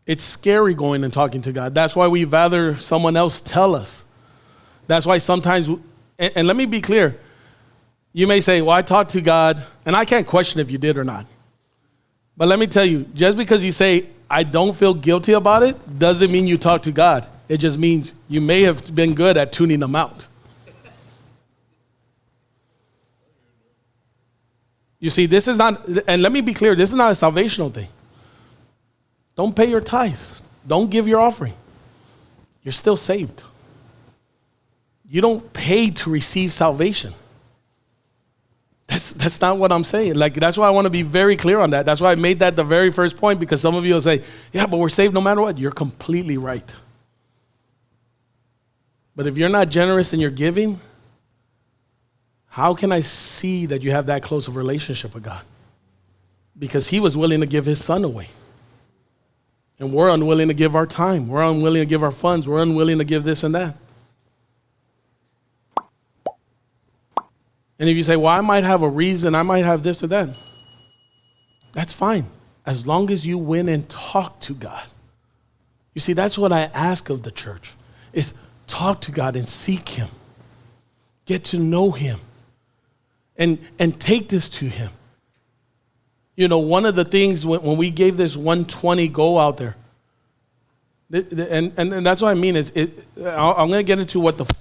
It's scary going and talking to God. That's why we'd rather someone else tell us. That's why sometimes, and let me be clear, you may say, well, I talked to God, and I can't question if you did or not. But let me tell you, just because you say, I don't feel guilty about it, doesn't mean you talk to God. It just means you may have been good at tuning them out. You see, this is not, and let me be clear, this is not a salvational thing. Don't pay your tithes. Don't give your offering. You're still saved. You don't pay to receive salvation. That's not what I'm saying. Like, that's why I want to be very clear on that. That's why I made that the very first point, because some of you will say, yeah, but we're saved no matter what. You're completely right. But if you're not generous in your giving, how can I see that you have that close of a relationship with God? Because he was willing to give his son away. And we're unwilling to give our time. We're unwilling to give our funds. We're unwilling to give this and that. And if you say, well, I might have a reason, I might have this or that, that's fine. As long as you went and talk to God. You see, that's what I ask of the church, is talk to God and seek him. Get to know him. And take this to him. You know, one of the things when we gave this 120 go out there, and that's what I mean is, I'm going to get into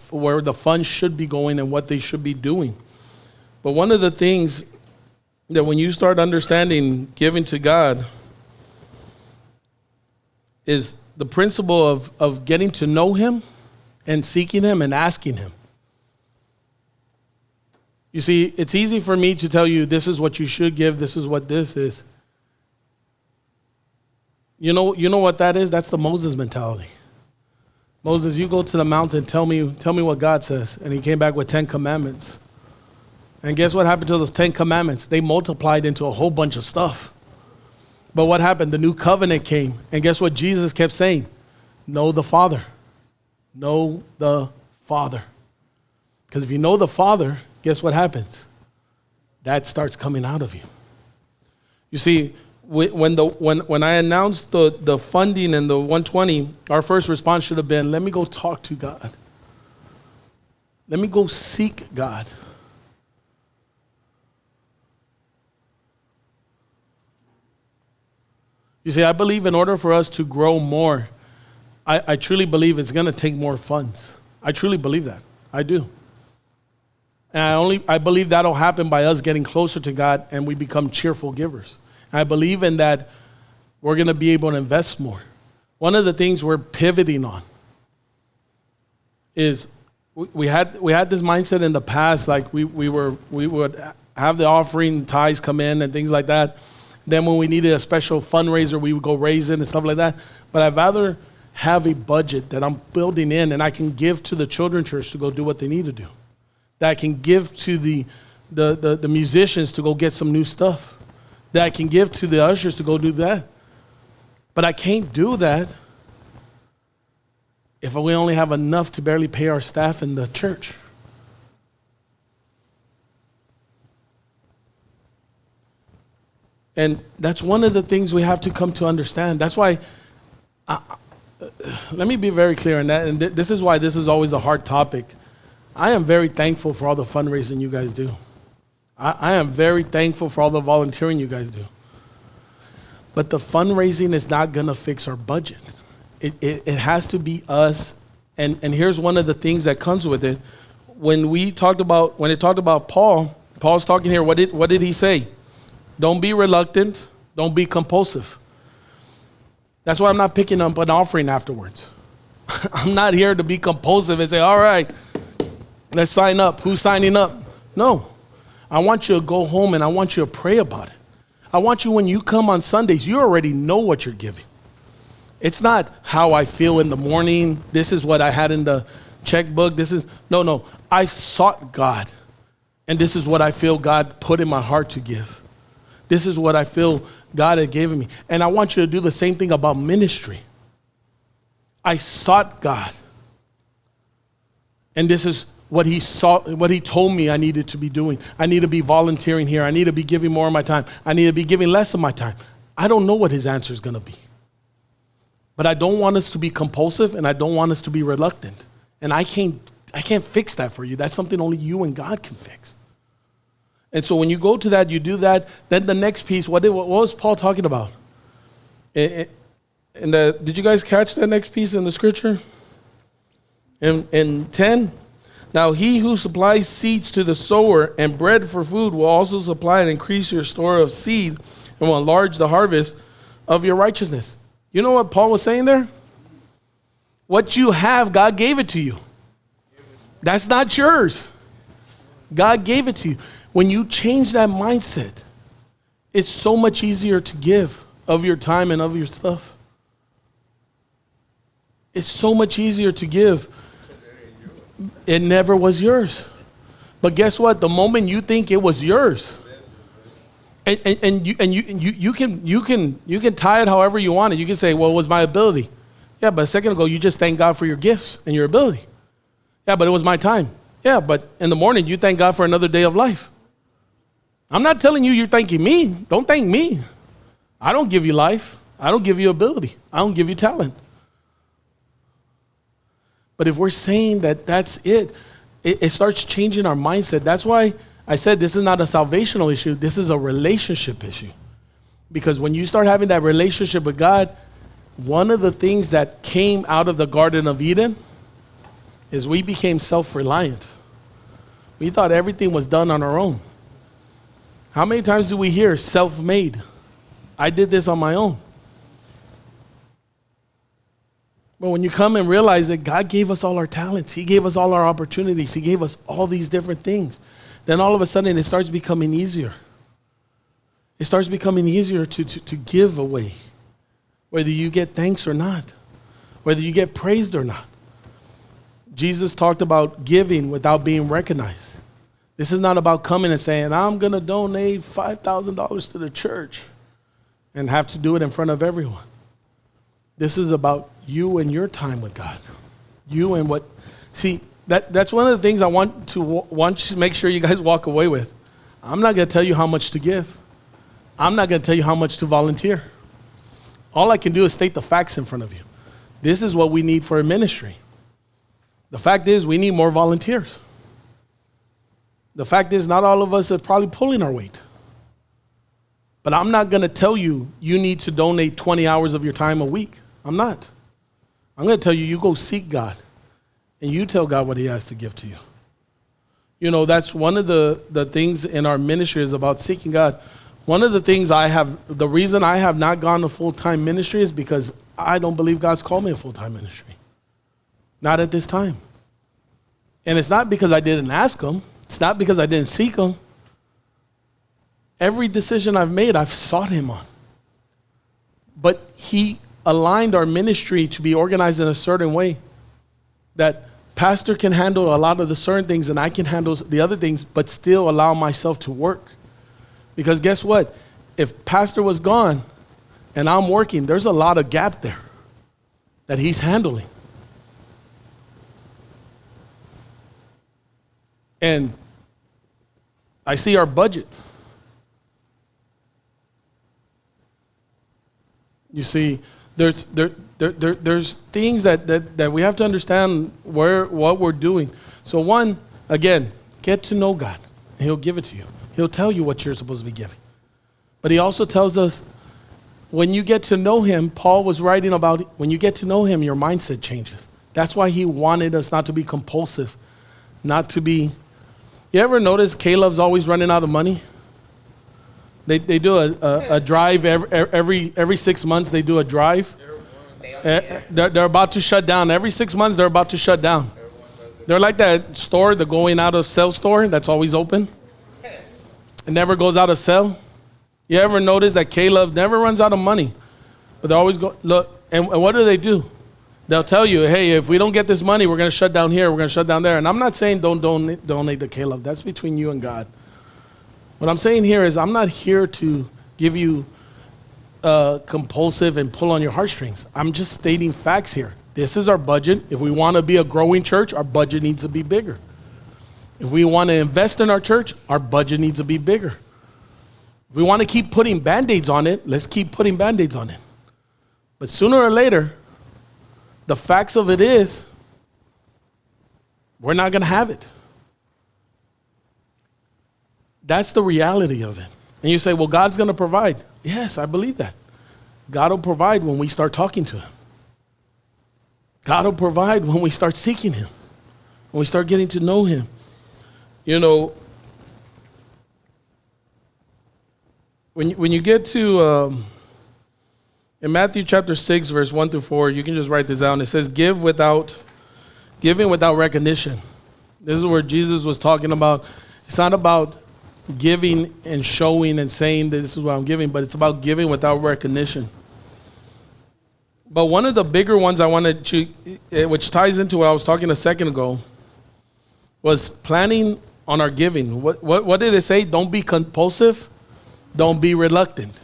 where the funds should be going and what they should be doing. But one of the things that when you start understanding giving to God is the principle of getting to know him and seeking him and asking him. You see, it's easy for me to tell you this is what you should give, this is what this is. You know what that is? That's the Moses mentality. Moses, you go to the mountain, tell me what God says. And he came back with 10 commandments. And guess what happened to those 10 commandments? They multiplied into a whole bunch of stuff. But what happened? The new covenant came. And guess what Jesus kept saying? Know the Father. Know the Father. Because if you know the Father, guess what happens? That starts coming out of you. You see, when I announced the funding and the 120, our first response should have been, let me go talk to God. Let me go seek God. You see, I believe in order for us to grow more, I truly believe it's going to take more funds. I truly believe that. I do. And I believe that'll happen by us getting closer to God and we become cheerful givers. And I believe in that we're going to be able to invest more. One of the things we're pivoting on is we had this mindset in the past, like we would have the offering tithes come in and things like that. Then when we needed a special fundraiser, we would go raise it and stuff like that. But I'd rather have a budget that I'm building in and I can give to the children's church to go do what they need to do. That I can give to the musicians to go get some new stuff. That I can give to the ushers to go do that. But I can't do that if we only have enough to barely pay our staff in the church. And that's one of the things we have to come to understand. That's why, let me be very clear on that, and this is why this is always a hard topic. I am very thankful for all the fundraising you guys do. I am very thankful for all the volunteering you guys do. But the fundraising is not going to fix our budget. It has to be us, and here's one of the things that comes with it. When it talked about Paul's talking here, what did he say? Don't be reluctant. Don't be compulsive. That's why I'm not picking up an offering afterwards. I'm not here to be compulsive and say, all right, let's sign up. Who's signing up? No. I want you to go home and I want you to pray about it. I want you, when you come on Sundays, you already know what you're giving. It's not how I feel in the morning. This is what I had in the checkbook. No. I sought God. And this is what I feel God put in my heart to give. This is what I feel God had given me. And I want you to do the same thing about ministry. I sought God. And this is what he told me I needed to be doing. I need to be volunteering here. I need to be giving more of my time. I need to be giving less of my time. I don't know what his answer is going to be. But I don't want us to be compulsive, and I don't want us to be reluctant. And I can't fix that for you. That's something only you and God can fix. And so when you go to that, you do that. Then the next piece, what was Paul talking about? Did you guys catch that next piece in the scripture? In 10, now he who supplies seeds to the sower and bread for food will also supply and increase your store of seed and will enlarge the harvest of your righteousness. You know what Paul was saying there? What you have, God gave it to you. That's not yours. God gave it to you. When you change that mindset, it's so much easier to give of your time and of your stuff. It's so much easier to give. It never was yours. But guess what? The moment you think it was yours, and you can tie it however you want it. You can say, well, it was my ability. Yeah, but a second ago, you just thank God for your gifts and your ability. Yeah, but it was my time. Yeah, but in the morning, you thank God for another day of life. I'm not telling you you're thanking me. Don't thank me. I don't give you life. I don't give you ability. I don't give you talent. But if we're saying that that's it starts changing our mindset. That's why I said this is not a salvational issue. This is a relationship issue. Because when you start having that relationship with God, one of the things that came out of the Garden of Eden is we became self-reliant. We thought everything was done on our own. How many times do we hear self-made? I did this on my own. But when you come and realize that God gave us all our talents, he gave us all our opportunities, he gave us all these different things, then all of a sudden it starts becoming easier. It starts becoming easier to give away, whether you get thanks or not, whether you get praised or not. Jesus talked about giving without being recognized. This is not about coming and saying, I'm going to donate $5,000 to the church and have to do it in front of everyone. This is about you and your time with God. You and what, see, that's one of the things I want to make sure you guys walk away with. I'm not going to tell you how much to give. I'm not going to tell you how much to volunteer. All I can do is state the facts in front of you. This is what we need for a ministry. The fact is we need more volunteers. The fact is not all of us are probably pulling our weight. But I'm not going to tell you you need to donate 20 hours of your time a week. I'm not. I'm going to tell you, you go seek God and you tell God what he has to give to you. You know, that's one of the things in our ministry is about seeking God. One of the things the reason I have not gone to full-time ministry is because I don't believe God's called me a full-time ministry. Not at this time. And it's not because I didn't ask him. It's not because I didn't seek him. Every decision I've made, I've sought him on. But he aligned our ministry to be organized in a certain way that pastor can handle a lot of the certain things and I can handle the other things, but still allow myself to work. Because guess what? If pastor was gone and I'm working, there's a lot of gap there that he's handling. And I see our budget. You see, there's things that we have to understand what we're doing. So one, again, get to know God. And he'll give it to you. He'll tell you what you're supposed to be giving. But he also tells us, when you get to know him, Paul was writing about, when you get to know him, your mindset changes. That's why he wanted us not to be compulsive, not to be. You ever notice Caleb's always running out of money? They do a drive every 6 months. They do a drive. They're about to shut down. Every 6 months, they're about to shut down. They're like that store, the going out of sale store that's always open. It never goes out of sale. You ever notice that Caleb never runs out of money? But they always go, look, And what do? They'll tell you, hey, if we don't get this money, we're going to shut down here, we're going to shut down there. And I'm not saying don't donate to Caleb. That's between you and God. What I'm saying here is I'm not here to give you compulsive and pull on your heartstrings. I'm just stating facts here. This is our budget. If we want to be a growing church, our budget needs to be bigger. If we want to invest in our church, our budget needs to be bigger. If we want to keep putting Band-Aids on it, let's keep putting Band-Aids on it. But sooner or later, the facts of it is, we're not going to have it. That's the reality of it. And you say, well, God's going to provide. Yes, I believe that. God will provide when we start talking to him. God will provide when we start seeking him, when we start getting to know him. You know, when you get to, in Matthew chapter 6, verse 1 through 4, you can just write this down. It says, giving without recognition. This is where Jesus was talking about. It's not about giving and showing and saying that this is what I'm giving, but it's about giving without recognition. But one of the bigger ones I wanted to, which ties into what I was talking a second ago, was planning on our giving. What did it say? Don't be compulsive. Don't be reluctant.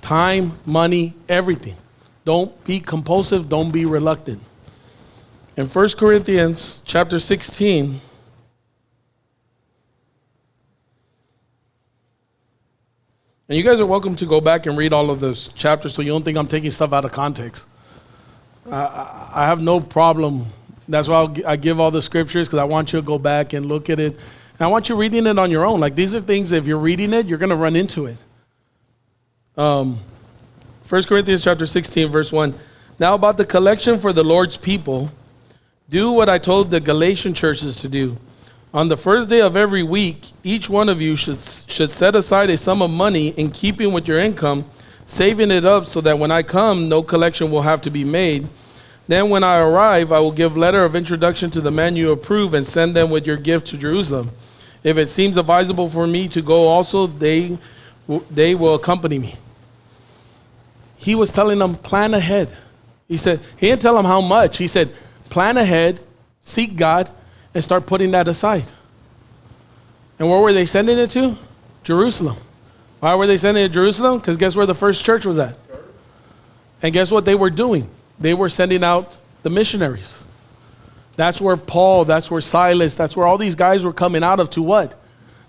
Time, money, everything. Don't be compulsive. Don't be reluctant. In 1 Corinthians chapter 16, and you guys are welcome to go back and read all of those chapters so you don't think I'm taking stuff out of context. I have no problem. That's why I give all the scriptures, because I want you to go back and look at it. And I want you reading it on your own. Like, these are things, if you're reading it, you're going to run into it. 1 Corinthians chapter 16, verse 1. Now about the collection for the Lord's people, do what I told the Galatian churches to do. On the first day of every week, each one of you should set aside a sum of money in keeping with your income, saving it up so that when I come, no collection will have to be made. Then when I arrive, I will give letter of introduction to the man you approve and send them with your gift to Jerusalem. If it seems advisable for me to go also, they will accompany me. He was telling them, plan ahead. He didn't tell them how much. He said, plan ahead, seek God, and start putting that aside. And where were they sending it to? Jerusalem. Why were they sending it to Jerusalem? Because guess where the first church was at? And guess what they were doing? They were sending out the missionaries. That's where Paul, that's where Silas, that's where all these guys were coming out of to what?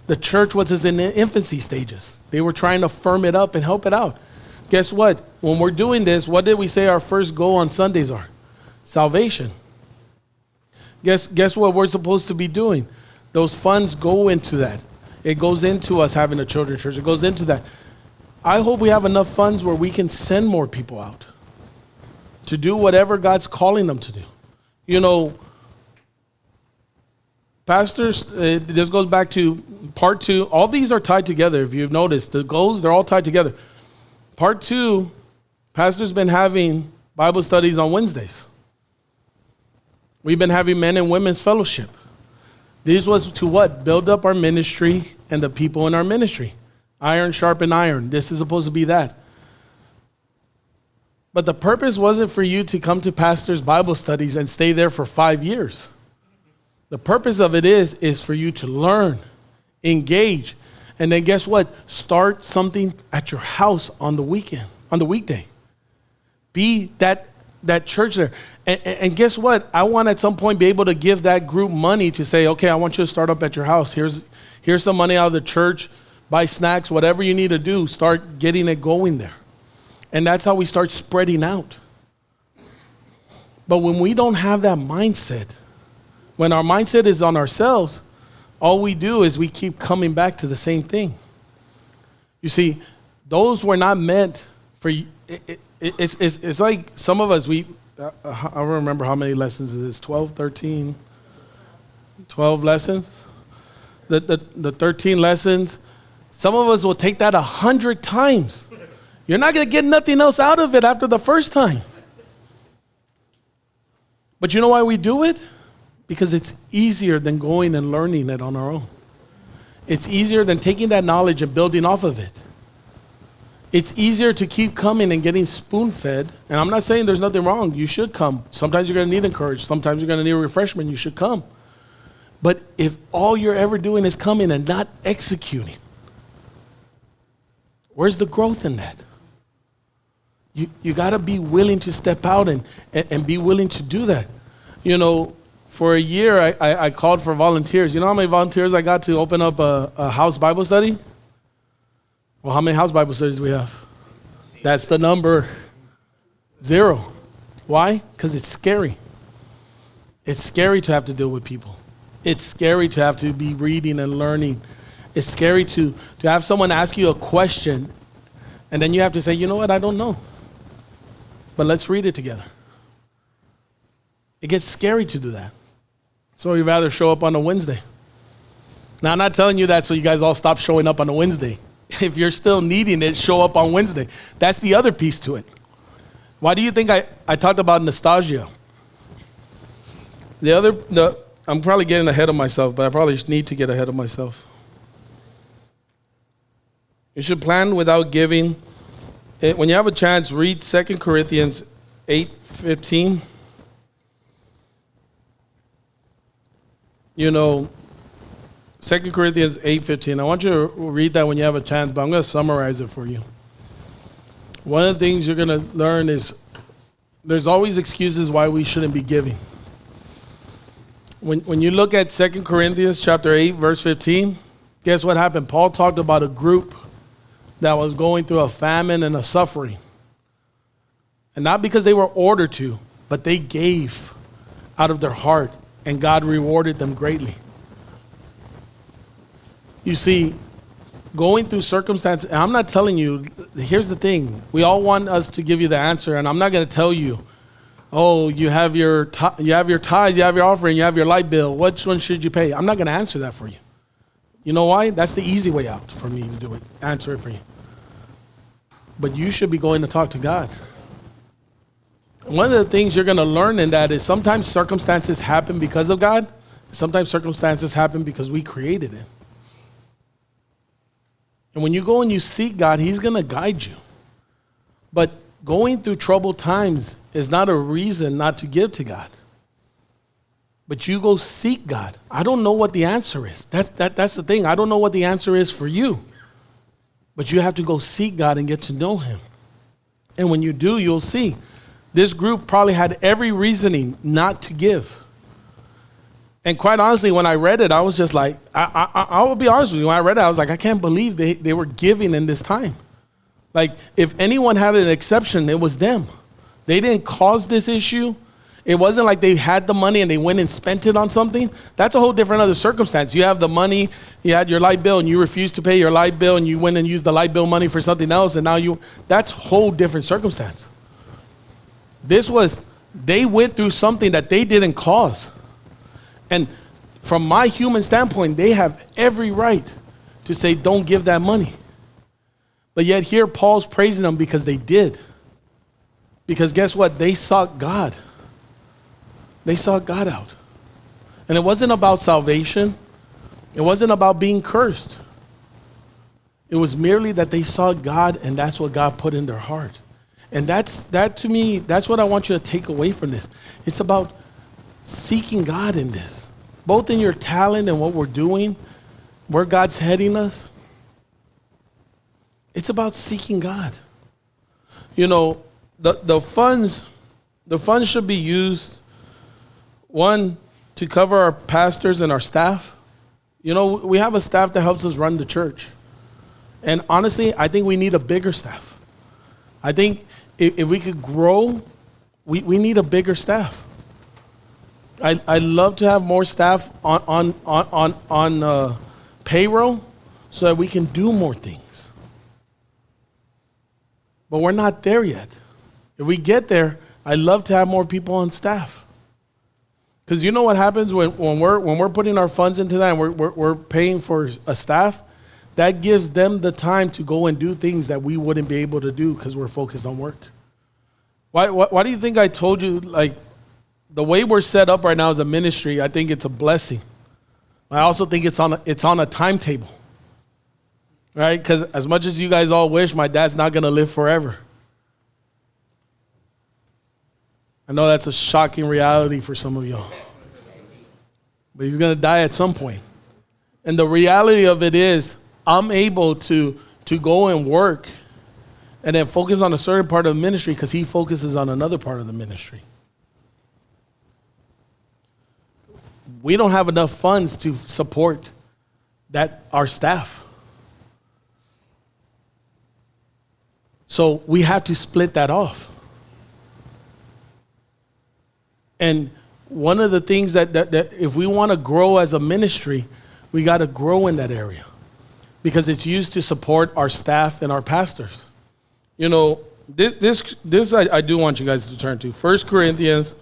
The church was in the infancy stages. They were trying to firm it up and help it out. Guess what? When we're doing this, what did we say our first goal on Sundays are? Salvation. Guess what we're supposed to be doing? Those funds go into that. It goes into us having a children's church. It goes into that. I hope we have enough funds where we can send more people out to do whatever God's calling them to do. You know, pastors, this goes back to part 2. All these are tied together. If you've noticed, the goals, they're all tied together. Part 2, pastors been having Bible studies on Wednesdays. We've been having men and women's fellowship. This was to what? Build up our ministry and the people in our ministry. Iron sharpen iron. This is supposed to be that. But the purpose wasn't for you to come to pastors' Bible studies and stay there for 5 years. The purpose of it is for you to learn, engage, and then guess what? Start something at your house on the weekend, on the weekday. Be that church there. And guess what? I want at some point be able to give that group money to say, okay, I want you to start up at your house. Here's some money out of the church, buy snacks, whatever you need to do, start getting it going there. And that's how we start spreading out. But when we don't have that mindset, when our mindset is on ourselves, all we do is we keep coming back to the same thing. You see, those were not meant for you. It's like some of us, I don't remember how many lessons it is, 12, 13, 12 lessons. The 13 lessons, some of us will take that 100 times. You're not going to get nothing else out of it after the first time. But you know why we do it? Because it's easier than going and learning it on our own. It's easier than taking that knowledge and building off of it. It's easier to keep coming and getting spoon-fed. And I'm not saying there's nothing wrong. You should come. Sometimes you're going to need encouragement. Sometimes you're going to need a refreshment. You should come. But if all you're ever doing is coming and not executing, where's the growth in that? You got to be willing to step out and be willing to do that. You know, for a year, I called for volunteers. You know how many volunteers I got to open up a house Bible study? Well, how many house Bible studies do we have? That's the number 0. Why? Because it's scary. It's scary to have to deal with people. It's scary to have to be reading and learning. It's scary to have someone ask you a question, and then you have to say, you know what, I don't know. But let's read it together. It gets scary to do that. So you'd rather show up on a Wednesday. Now, I'm not telling you that so you guys all stop showing up on a Wednesday. If you're still needing it, show up on Wednesday. That's the other piece to it. Why do you think I talked about nostalgia? I'm probably getting ahead of myself, but I probably need to get ahead of myself. You should plan without giving. When you have a chance, read 2 Corinthians 8:15. You know, 2 Corinthians 8:15. I want you to read that when you have a chance, but I'm going to summarize it for you. One of the things you're going to learn is there's always excuses why we shouldn't be giving. When you look at 2 Corinthians chapter 8, verse 15, guess what happened? Paul talked about a group that was going through a famine and a suffering. And not because they were ordered to, but they gave out of their heart, and God rewarded them greatly. You see, going through circumstances, and I'm not telling you, here's the thing. We all want us to give you the answer, and I'm not going to tell you, oh, you have your tithes, you have your offering, you have your light bill. Which one should you pay? I'm not going to answer that for you. You know why? That's the easy way out for me to do it, answer it for you. But you should be going to talk to God. One of the things you're going to learn in that is sometimes circumstances happen because of God. Sometimes circumstances happen because we created it. And when you go and you seek God, He's going to guide you. But going through troubled times is not a reason not to give to God. But you go seek God. I don't know what the answer is. That's the thing. I don't know what the answer is for you. But you have to go seek God and get to know Him. And when you do, you'll see. This group probably had every reasoning not to give. And quite honestly, when I read it, I was just like, I will be honest with you. When I read it, I was like, I can't believe they were giving in this time. Like, if anyone had an exception, it was them. They didn't cause this issue. It wasn't like they had the money and they went and spent it on something. That's a whole different other circumstance. You have the money, you had your light bill and you refused to pay your light bill and you went and used the light bill money for something else and now that's a whole different circumstance. This was, they went through something that they didn't cause. And from my human standpoint, they have every right to say, don't give that money. But yet here Paul's praising them because they did. Because guess what? They sought God. They sought God out. And it wasn't about salvation. It wasn't about being cursed. It was merely that they sought God, and that's what God put in their heart. And that to me, that's what I want you to take away from this. It's about seeking God in this, both in your talent and what we're doing, where God's heading us. It's about seeking God. You know, the funds should be used, one, to cover our pastors and our staff. You know, we have a staff that helps us run the church. And honestly, I think we need a bigger staff. I think if we could grow, we need a bigger staff. I'd love to have more staff on payroll so that we can do more things. But we're not there yet. If we get there, I'd love to have more people on staff. Because you know what happens when we're putting our funds into that and we're paying for a staff? That gives them the time to go and do things that we wouldn't be able to do because we're focused on work. Why do you think I told you, like, the way we're set up right now as a ministry, I think it's a blessing. I also think it's on a timetable. right? Because as much as you guys all wish, my dad's not going to live forever. I know that's a shocking reality for some of y'all. But he's going to die at some point. And the reality of it is, I'm able to go and work and then focus on a certain part of the ministry because he focuses on another part of the ministry. We don't have enough funds to support our staff. So we have to split that off. And one of the things that if we want to grow as a ministry, we got to grow in that area because it's used to support our staff and our pastors. You know, this I do want you guys to turn to 1 Corinthians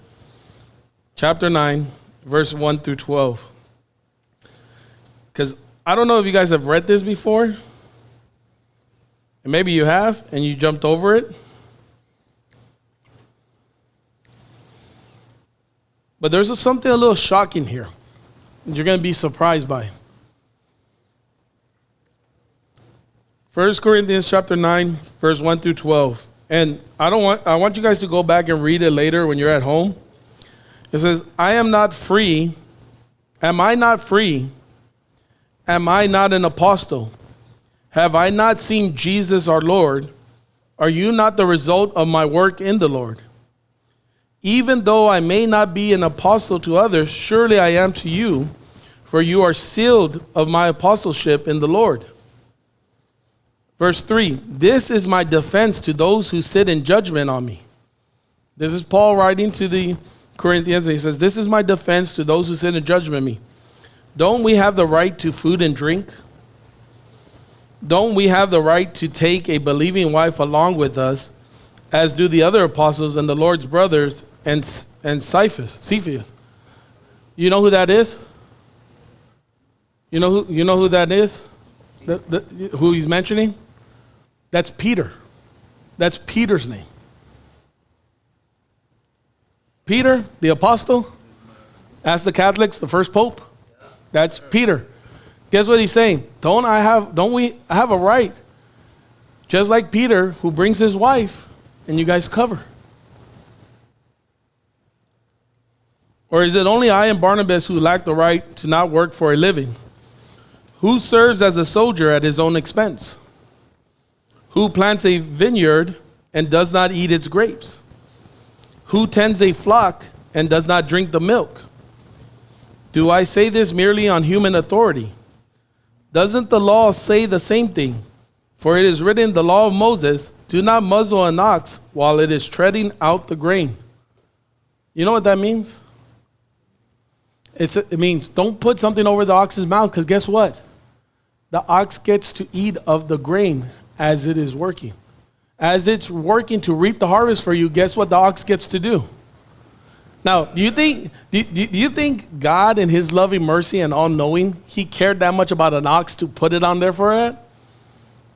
chapter 9, verse 1 through 12. Because I don't know if you guys have read this before, and maybe you have, and you jumped over it. But there's something a little shocking here. You're going to be surprised by. 1 Corinthians chapter 9, verse 1 through 12. And I want you guys to go back and read it later when you're at home. It says, am I not free? Am I not an apostle? Have I not seen Jesus our Lord? Are you not the result of my work in the Lord? Even though I may not be an apostle to others, surely I am to you, for you are sealed of my apostleship in the Lord. Verse 3, this is my defense to those who sit in judgment on me. This is Paul writing to the Corinthians, and he says, this is my defense to those who sit in judgment on me. Don't we have the right to food and drink? Don't we have the right to take a believing wife along with us, as do the other apostles and the Lord's brothers and Cephas? You know who that is? You know who that is? Who he's mentioning? That's Peter. That's Peter's name. Peter, the apostle. Ask the Catholics, the first pope. That's Peter. Guess what he's saying? Don't we have a right? Just like Peter, who brings his wife, and you guys cover. Or is it only I and Barnabas who lack the right to not work for a living? Who serves as a soldier at his own expense? Who plants a vineyard and does not eat its grapes? Who tends a flock and does not drink the milk? Do I say this merely on human authority? Doesn't the law say the same thing? For it is written in the law of Moses, do not muzzle an ox while it is treading out the grain. You know what that means? It means don't put something over the ox's mouth, because guess what? The ox gets to eat of the grain as it is working. As it's working to reap the harvest for you, guess what the ox gets to do? Now, do you think God in his loving mercy and all-knowing, he cared that much about an ox to put it on there for it?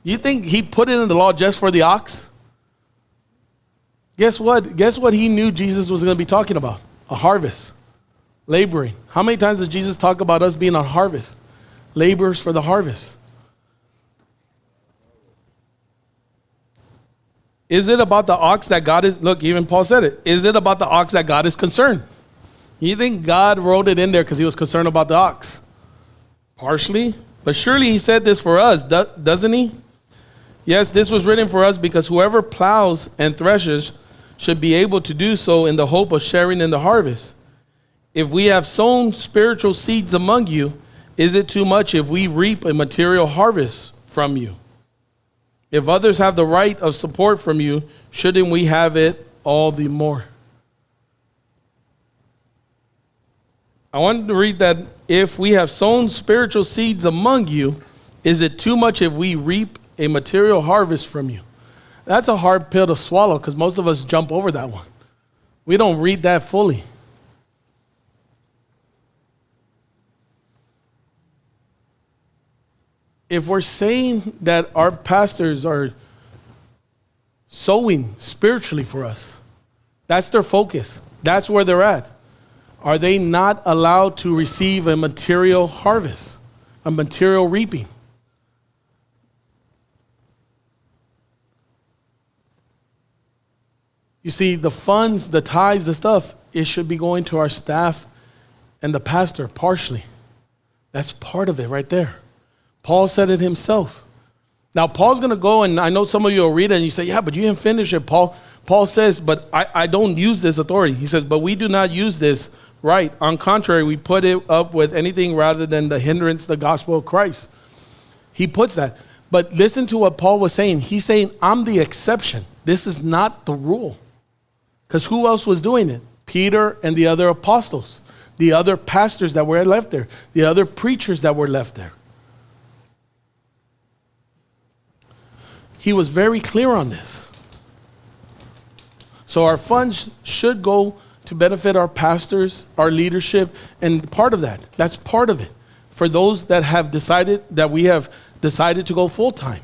Do you think he put it in the law just for the ox? Guess what? Guess what he knew Jesus was going to be talking about? A harvest. Laboring. How many times did Jesus talk about us being on harvest? Laborers for the harvest. Is it about the ox that God is, look, even Paul said it. Is it about the ox that God is concerned? You think God wrote it in there because he was concerned about the ox? Partially. But surely he said this for us, doesn't he? Yes, this was written for us because whoever plows and threshes should be able to do so in the hope of sharing in the harvest. If we have sown spiritual seeds among you, is it too much if we reap a material harvest from you? If others have the right of support from you, shouldn't we have it all the more? I wanted to read that. If we have sown spiritual seeds among you, is it too much if we reap a material harvest from you? That's a hard pill to swallow because most of us jump over that one. We don't read that fully. If we're saying that our pastors are sowing spiritually for us, that's their focus. That's where they're at. Are they not allowed to receive a material harvest, a material reaping? You see, the funds, the tithes, the stuff, it should be going to our staff and the pastor partially. That's part of it right there. Paul said it himself. Now, Paul's going to go, and I know some of you will read it and you say, yeah, but you didn't finish it. Paul says, but I don't use this authority. He says, but we do not use this right. On contrary, we put it up with anything rather than the hindrance, the gospel of Christ. He puts that. But listen to what Paul was saying. He's saying, I'm the exception. This is not the rule. Because who else was doing it? Peter and the other apostles, the other pastors that were left there, the other preachers that were left there. He was very clear on this. So our funds should go to benefit our pastors, our leadership, and part of that's part of it. For those that have decided, that we have decided to go full-time.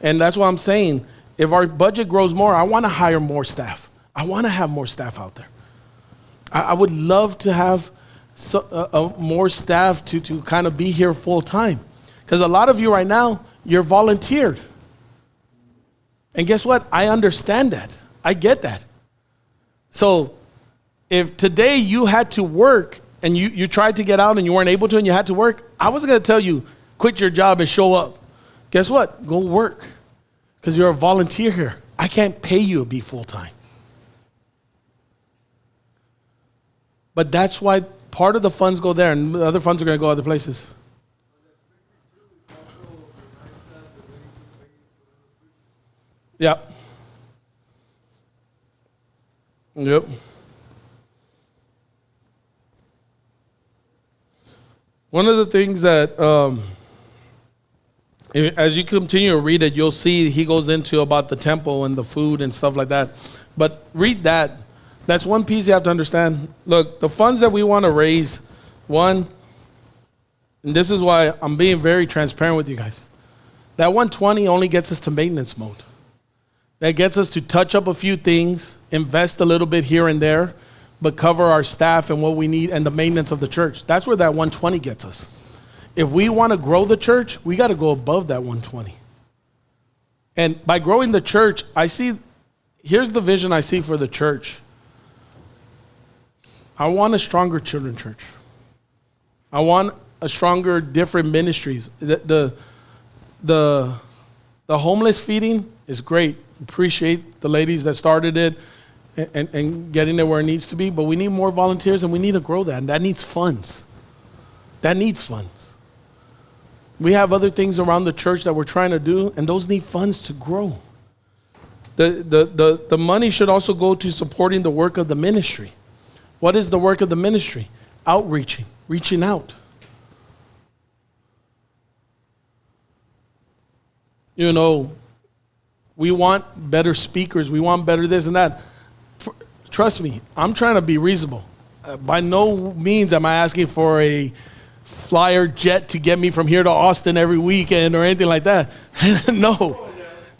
And that's what I'm saying. If our budget grows more, I want to hire more staff. I want to have more staff out there. I would love to have more staff to kind of be here full-time. Because a lot of you right now, you're volunteered. And guess what? I understand that. I get that. So if today you had to work and you tried to get out and you weren't able to and you had to work, I wasn't going to tell you, quit your job and show up. Guess what? Go work. Because you're a volunteer here. I can't pay you to be full-time. But that's why part of the funds go there and the other funds are going to go other places. Yeah. Yep. One of the things that, as you continue to read it, you'll see he goes into about the temple and the food and stuff like that. But read that. That's one piece you have to understand. Look, the funds that we want to raise, one, and this is why I'm being very transparent with you guys. That 120 only gets us to maintenance mode. That gets us to touch up a few things, invest a little bit here and there, but cover our staff and what we need and the maintenance of the church. That's where that 120 gets us. If we want to grow the church, we got to go above that 120. And by growing the church, here's the vision I see for the church. I want a stronger children's church. I want a stronger, different ministries. The homeless feeding is great. Appreciate the ladies that started it and getting it where it needs to be, but we need more volunteers and we need to grow that, and that needs funds. That needs funds. We have other things around the church that we're trying to do, and those need funds to grow. The money should also go to supporting the work of the ministry. What is the work of the ministry? Outreaching, reaching out. You know, we want better speakers. We want better this and that. Trust me, I'm trying to be reasonable. By no means am I asking for a flyer jet to get me from here to Austin every weekend or anything like that. No,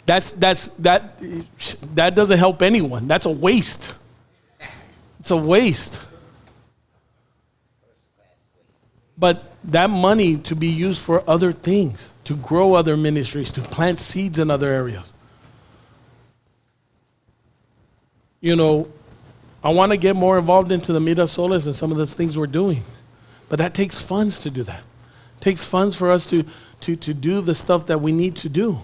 that doesn't help anyone. That's a waste. It's a waste. But that money to be used for other things, to grow other ministries, to plant seeds in other areas. You know, I want to get more involved into the Mira Solas and some of the things we're doing. But that takes funds to do that. It takes funds for us to do the stuff that we need to do.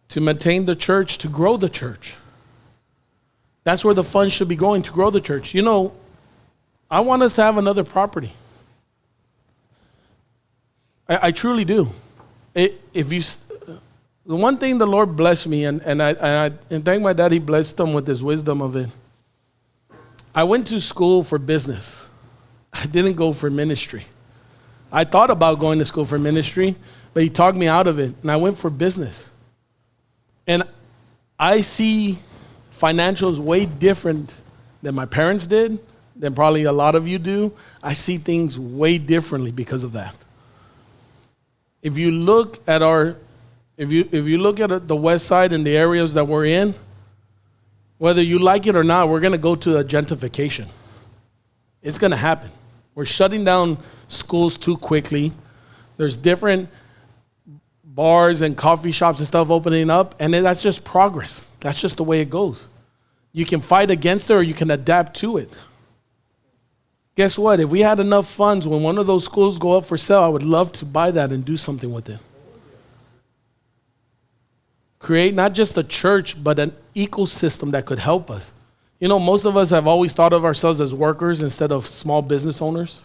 To maintain the church, to grow the church. That's where the funds should be going, to grow the church. You know, I want us to have another property. I truly do. The one thing the Lord blessed me, and I thank my dad, he blessed him with his wisdom of it. I went to school for business. I didn't go for ministry. I thought about going to school for ministry, but he talked me out of it, and I went for business. And I see financials way different than my parents did, than probably a lot of you do. I see things way differently because of that. If you look at the west side and the areas that we're in, whether you like it or not, we're going to go to a gentrification. It's going to happen. We're shutting down schools too quickly. There's different bars and coffee shops and stuff opening up, and that's just progress. That's just the way it goes. You can fight against it or you can adapt to it. Guess what? If we had enough funds, when one of those schools go up for sale, I would love to buy that and do something with it. Create not just a church, but an ecosystem that could help us. You know, most of us have always thought of ourselves as workers instead of small business owners.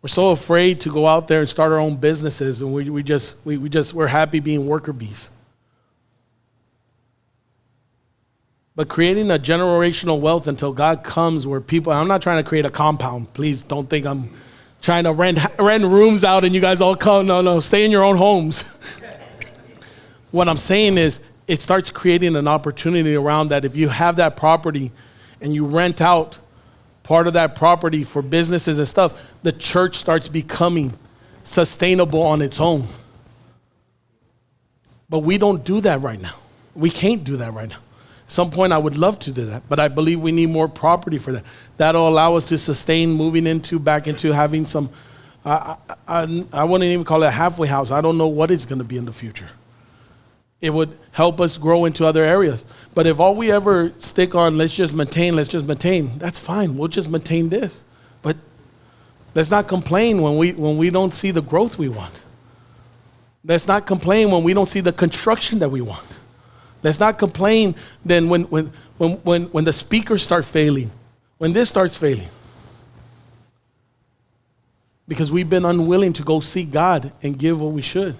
We're so afraid to go out there and start our own businesses, and we're happy being worker bees. But creating a generational wealth until God comes where people, I'm not trying to create a compound. Please don't think I'm trying to rent rooms out and you guys all come. No, stay in your own homes. What I'm saying is it starts creating an opportunity around that. If you have that property and you rent out part of that property for businesses and stuff, the church starts becoming sustainable on its own. But we don't do that right now. We can't do that right now. At some point I would love to do that, but I believe we need more property for that. That'll allow us to sustain moving back into having some, I wouldn't even call it a halfway house. I don't know what it's going to be in the future. It would help us grow into other areas. But if all we ever stick on, let's just maintain, that's fine. We'll just maintain this. But let's not complain when we don't see the growth we want. Let's not complain when we don't see the construction that we want. Let's not complain then when the speakers start failing, when this starts failing. Because we've been unwilling to go seek God and give what we should.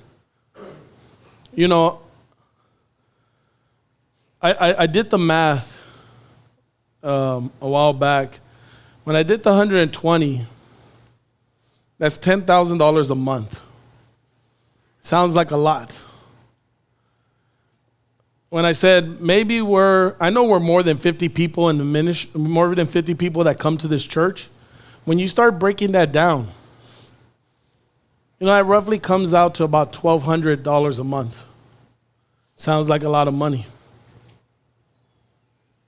You know, I did the math a while back. When I did the 120, that's $10,000 a month. Sounds like a lot. When I said maybe I know we're more than 50 people in the ministry, more than 50 people that come to this church. When you start breaking that down, you know, it roughly comes out to about $1,200 a month. Sounds like a lot of money.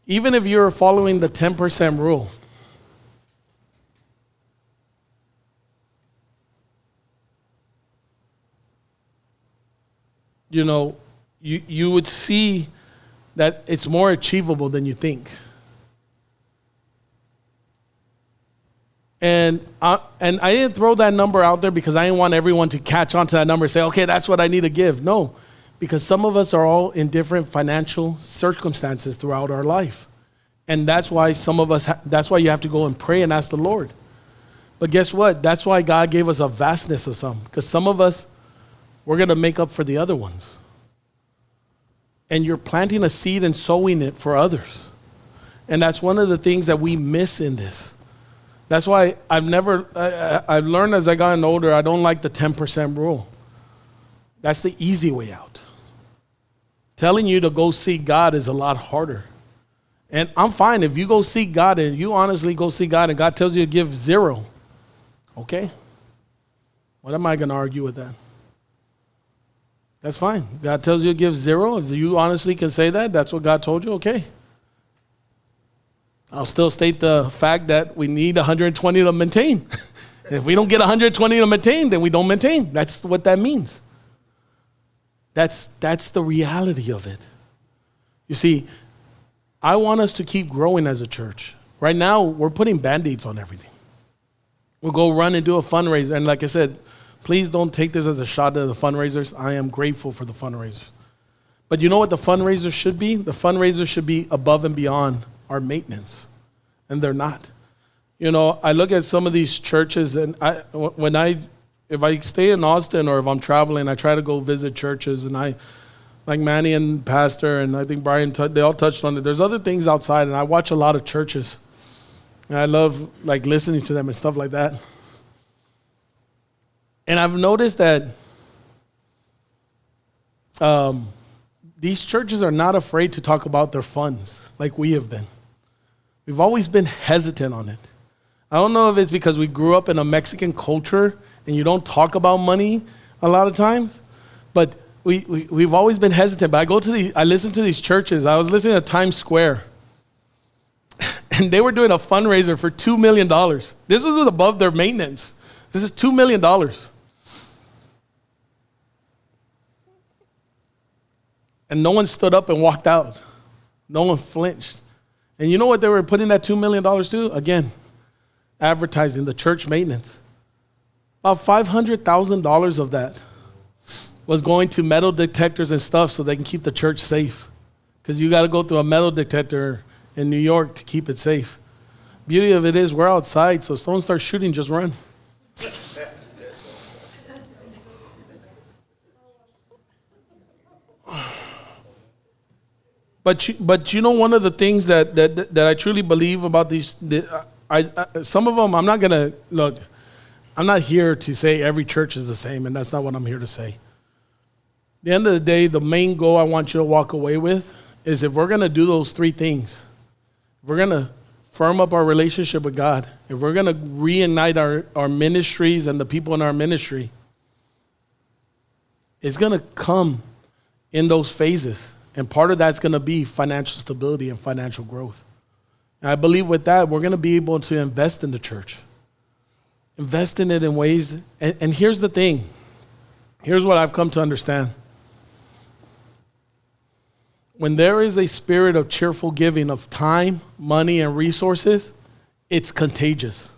Even if you're following the 10% rule, you know, you would see that it's more achievable than you think. And I didn't throw that number out there because I didn't want everyone to catch on to that number and say, okay, that's what I need to give. No, because some of us are all in different financial circumstances throughout our life. And that's why that's why you have to go and pray and ask the Lord. But guess what? That's why God gave us a vastness of some. Because some of us, we're going to make up for the other ones. And you're planting a seed and sowing it for others. And that's one of the things that we miss in this. That's why I've learned as I gotten older, I don't like the 10% rule. That's the easy way out. Telling you to go seek God is a lot harder. And I'm fine if you go seek God and you honestly go seek God and God tells you to give 0. Okay. What am I going to argue with that? That's fine. God tells you to give 0. If you honestly can say that, that's what God told you, okay. I'll still state the fact that we need 120 to maintain. If we don't get 120 to maintain, then we don't maintain. That's what that means. That's the reality of it. You see, I want us to keep growing as a church. Right now, we're putting Band-Aids on everything. We'll go run and do a fundraiser. And like I said, please don't take this as a shot at the fundraisers. I am grateful for the fundraisers. But you know what the fundraiser should be? The fundraiser should be above and beyond our maintenance. And they're not. You know, I look at some of these churches, and if I stay in Austin or if I'm traveling, I try to go visit churches, and like Manny and Pastor, and I think Brian, they all touched on it. There's other things outside, and I watch a lot of churches. And I love like listening to them and stuff like that. And I've noticed that these churches are not afraid to talk about their funds like we have been. We've always been hesitant on it. I don't know if it's because we grew up in a Mexican culture and you don't talk about money a lot of times, but we've always been hesitant. But I listen to these churches. I was listening to Times Square, and they were doing a fundraiser for $2 million. This was above their maintenance. This is $2 million. And no one stood up and walked out. No one flinched. And you know what they were putting that $2 million to? Again, advertising, the church maintenance. About $500,000 of that was going to metal detectors and stuff so they can keep the church safe. Because you got to go through a metal detector in New York to keep it safe. Beauty of it is we're outside, so if someone starts shooting, just run. But you know, one of the things that I truly believe about these, some of them, I'm not going to, look, I'm not here to say every church is the same, and that's not what I'm here to say. At the end of the day, the main goal I want you to walk away with is if we're going to do those three things, if we're going to firm up our relationship with God, if we're going to reignite our ministries and the people in our ministry, it's going to come in those phases. And part of that's going to be financial stability and financial growth. And I believe with that, we're going to be able to invest in the church. Invest in it in ways. And here's the thing. Here's what I've come to understand. When there is a spirit of cheerful giving of time, money, and resources, it's contagious.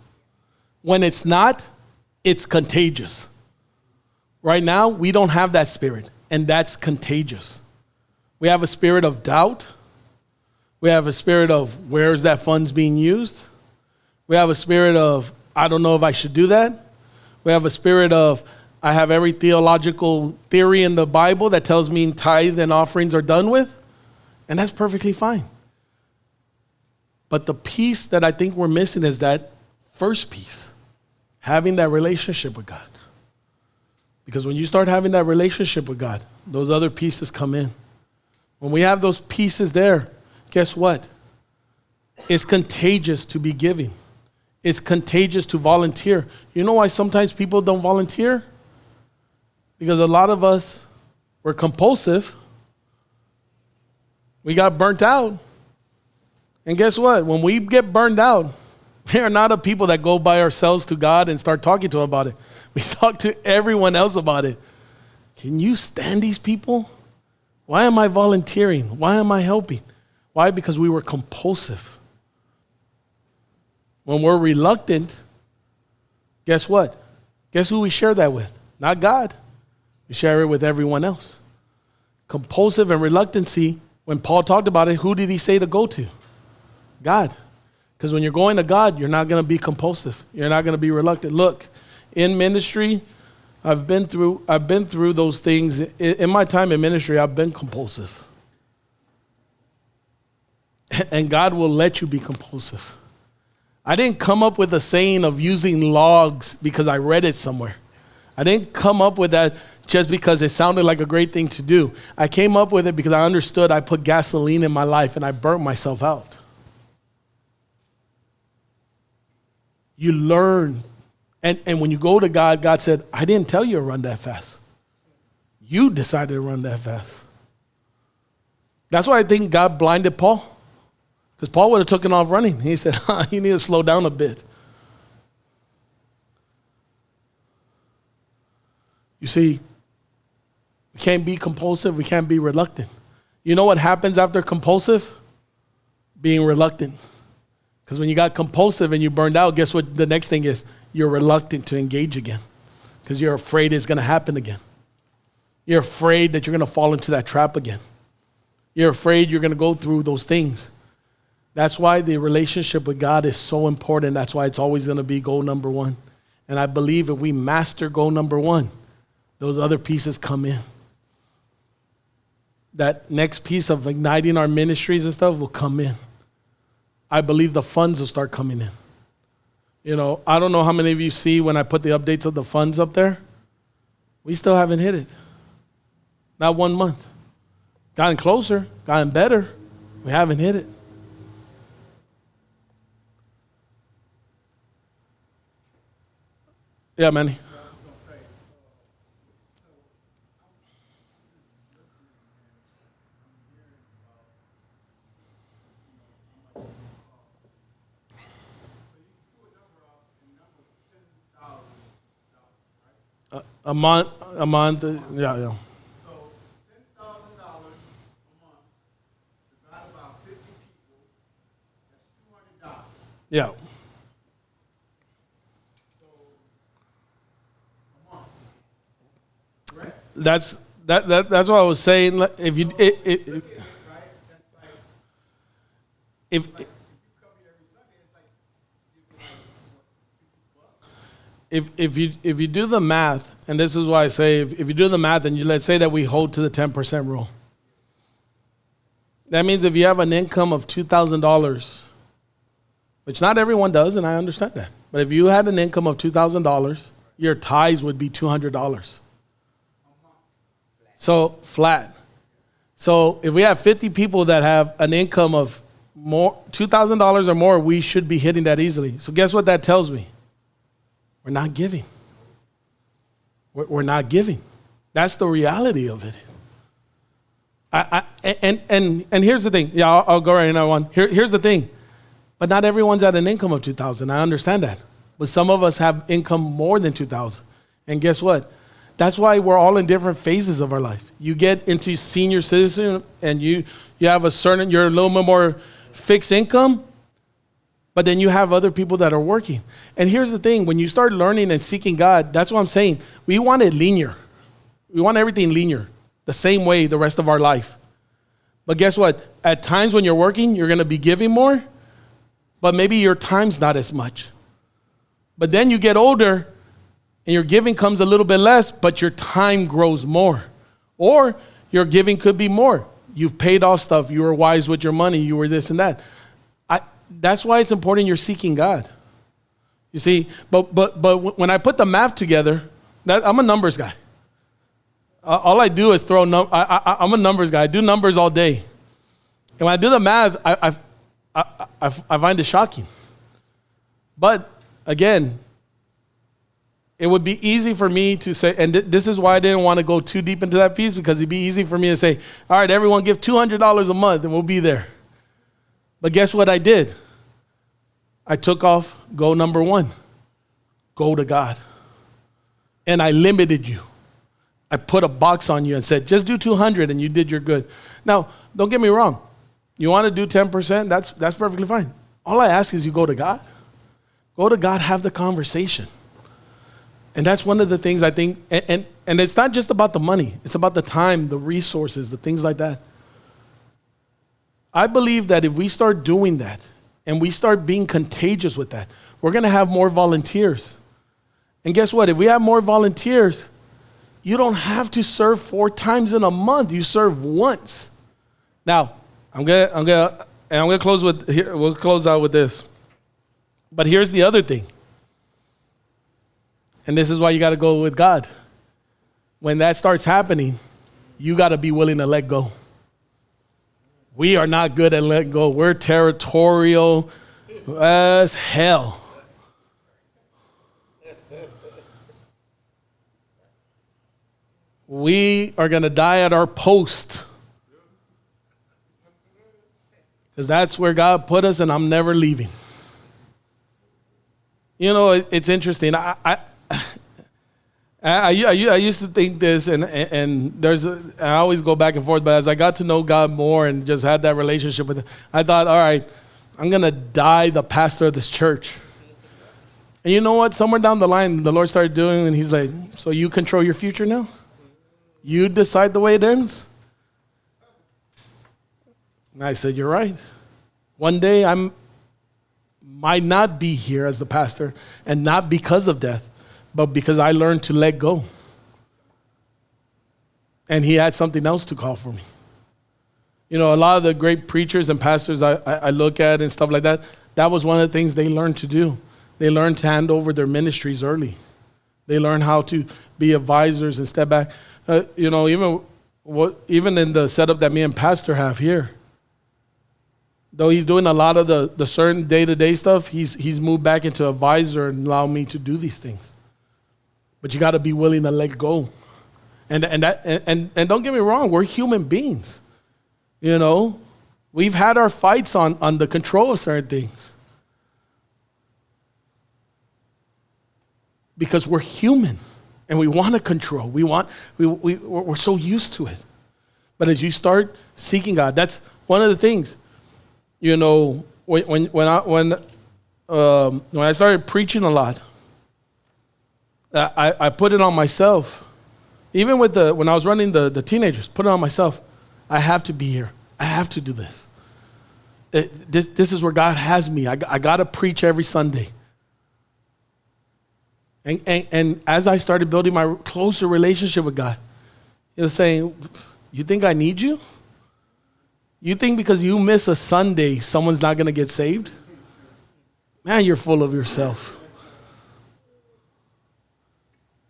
When it's not, it's contagious. Right now, we don't have that spirit, and that's contagious. We have a spirit of doubt. We have a spirit of where is that funds being used? We have a spirit of I don't know if I should do that. We have a spirit of I have every theological theory in the Bible that tells me tithe and offerings are done with. And that's perfectly fine. But the piece that I think we're missing is that first piece, having that relationship with God. Because when you start having that relationship with God, those other pieces come in. When we have those pieces there, guess what? It's contagious to be giving. It's contagious to volunteer. You know why sometimes people don't volunteer? Because a lot of us were compulsive. We got burnt out. And guess what? When we get burned out, we are not a people that go by ourselves to God and start talking to Him about it. We talk to everyone else about it. Can you stand these people? Why am I volunteering? Why am I helping? Why? Because we were compulsive. When we're reluctant, guess what? Guess who we share that with? Not God. We share it with everyone else. Compulsive and reluctancy, when Paul talked about it, who did he say to go to? God. Because when you're going to God, you're not going to be compulsive. You're not going to be reluctant. Look, in ministry, I've been through those things. In my time in ministry, I've been compulsive. And God will let you be compulsive. I didn't come up with a saying of using logs because I read it somewhere. I didn't come up with that just because it sounded like a great thing to do. I came up with it because I understood I put gasoline in my life and I burnt myself out. You learn. And when you go to God, God said, I didn't tell you to run that fast. You decided to run that fast. That's why I think God blinded Paul. Because Paul would have taken off running. He said, you need to slow down a bit. You see, we can't be compulsive. We can't be reluctant. You know what happens after compulsive? Being reluctant. Because when you got compulsive and you burned out, guess what the next thing is? You're reluctant to engage again. Because you're afraid it's going to happen again. You're afraid that you're going to fall into that trap again. You're afraid you're going to go through those things. That's why the relationship with God is so important. That's why it's always going to be goal number one. And I believe if we master goal number one, those other pieces come in. That next piece of igniting our ministries and stuff will come in. I believe the funds will start coming in. You know, I don't know how many of you see when I put the updates of the funds up there. We still haven't hit it. Not 1 month. Gotten closer, gotten better. We haven't hit it. Yeah, Manny. A month, yeah. So $10,000 Yeah. That's that's what I was saying. If if you do the math, and this is why I say if you do the math and you let's say that we hold to the 10% rule. That means if you have an income of $2,000, which not everyone does, and I understand that. But if you had an income of $2,000, your tithes would be $200. So flat. So if we have 50 people that have an income of more $2,000 or more, we should be hitting that easily. So guess what that tells me? We're not giving. We're not giving. That's the reality of it. And here's the thing. Yeah, I'll go right now on. Here's the thing. But not everyone's at an income of 2,000. I understand that. But some of us have income more than 2,000. And guess what? That's why we're all in different phases of our life. You get into senior citizen and you have you're a little bit more fixed income, but then you have other people that are working. And here's the thing. When you start learning and seeking God, that's what I'm saying. We want it linear. We want everything linear, the same way the rest of our life. But guess what? At times when you're working, you're going to be giving more, but maybe your time's not as much. But then you get older and your giving comes a little bit less, but your time grows more. Or your giving could be more. You've paid off stuff. You were wise with your money. You were this and that. That's why it's important you're seeking God. You see, but when I put the math together, I'm a numbers guy. All I do is throw I'm a numbers guy. I do numbers all day. And when I do the math, I find it shocking. But again, it would be easy for me to say, and this is why I didn't want to go too deep into that piece, because it'd be easy for me to say, all right, everyone give $200 a month and we'll be there. But guess what I did? I took off goal number 1. Go to God. And I limited you. I put a box on you and said, just do 200 and you did your good. Now, don't get me wrong. You want to do 10%? That's perfectly fine. All I ask is you go to God. Go to God, have the conversation. And that's one of the things I think, and it's not just about the money. It's about the time, the resources, the things like that. I believe that if we start doing that and we start being contagious with that, we're going to have more volunteers. And guess what? If we have more volunteers, you don't have to serve 4 times in a month. You serve once. Now, I'm gonna close with here. We'll close out with this. But here's the other thing. And this is why you got to go with God. When that starts happening, you got to be willing to let go. We are not good at letting go. We're territorial as hell. We are going to die at our post. Because that's where God put us, and I'm never leaving. You know, it's interesting. I used to think this, and I always go back and forth, but as I got to know God more and just had that relationship with Him, I thought, all right, I'm going to die the pastor of this church. And you know what? Somewhere down the line, the Lord started doing, and He's like, so you control your future now? You decide the way it ends? And I said, you're right. One day I might not be here as the pastor, and not because of death, but because I learned to let go. And He had something else to call for me. You know, a lot of the great preachers and pastors I look at and stuff like that, that was one of the things they learned to do. They learned to hand over their ministries early. They learned how to be advisors and step back. You know, even in the setup that me and Pastor have here, though he's doing a lot of the certain day-to-day stuff, he's moved back into advisor and allow me to do these things. But you got to be willing to let go. And don't get me wrong, we're human beings. You know, we've had our fights on the control of certain things. Because we're human and we want to control. We're so used to it. But as you start seeking God, that's one of the things. You know, when when I started preaching a lot, I put it on myself. Even with when I was running the teenagers, put it on myself. I have to be here. I have to do this. This is where God has me. I got to preach every Sunday. And as I started building my closer relationship with God, He was saying, you think I need you? You think because you miss a Sunday, someone's not going to get saved? Man, you're full of yourself.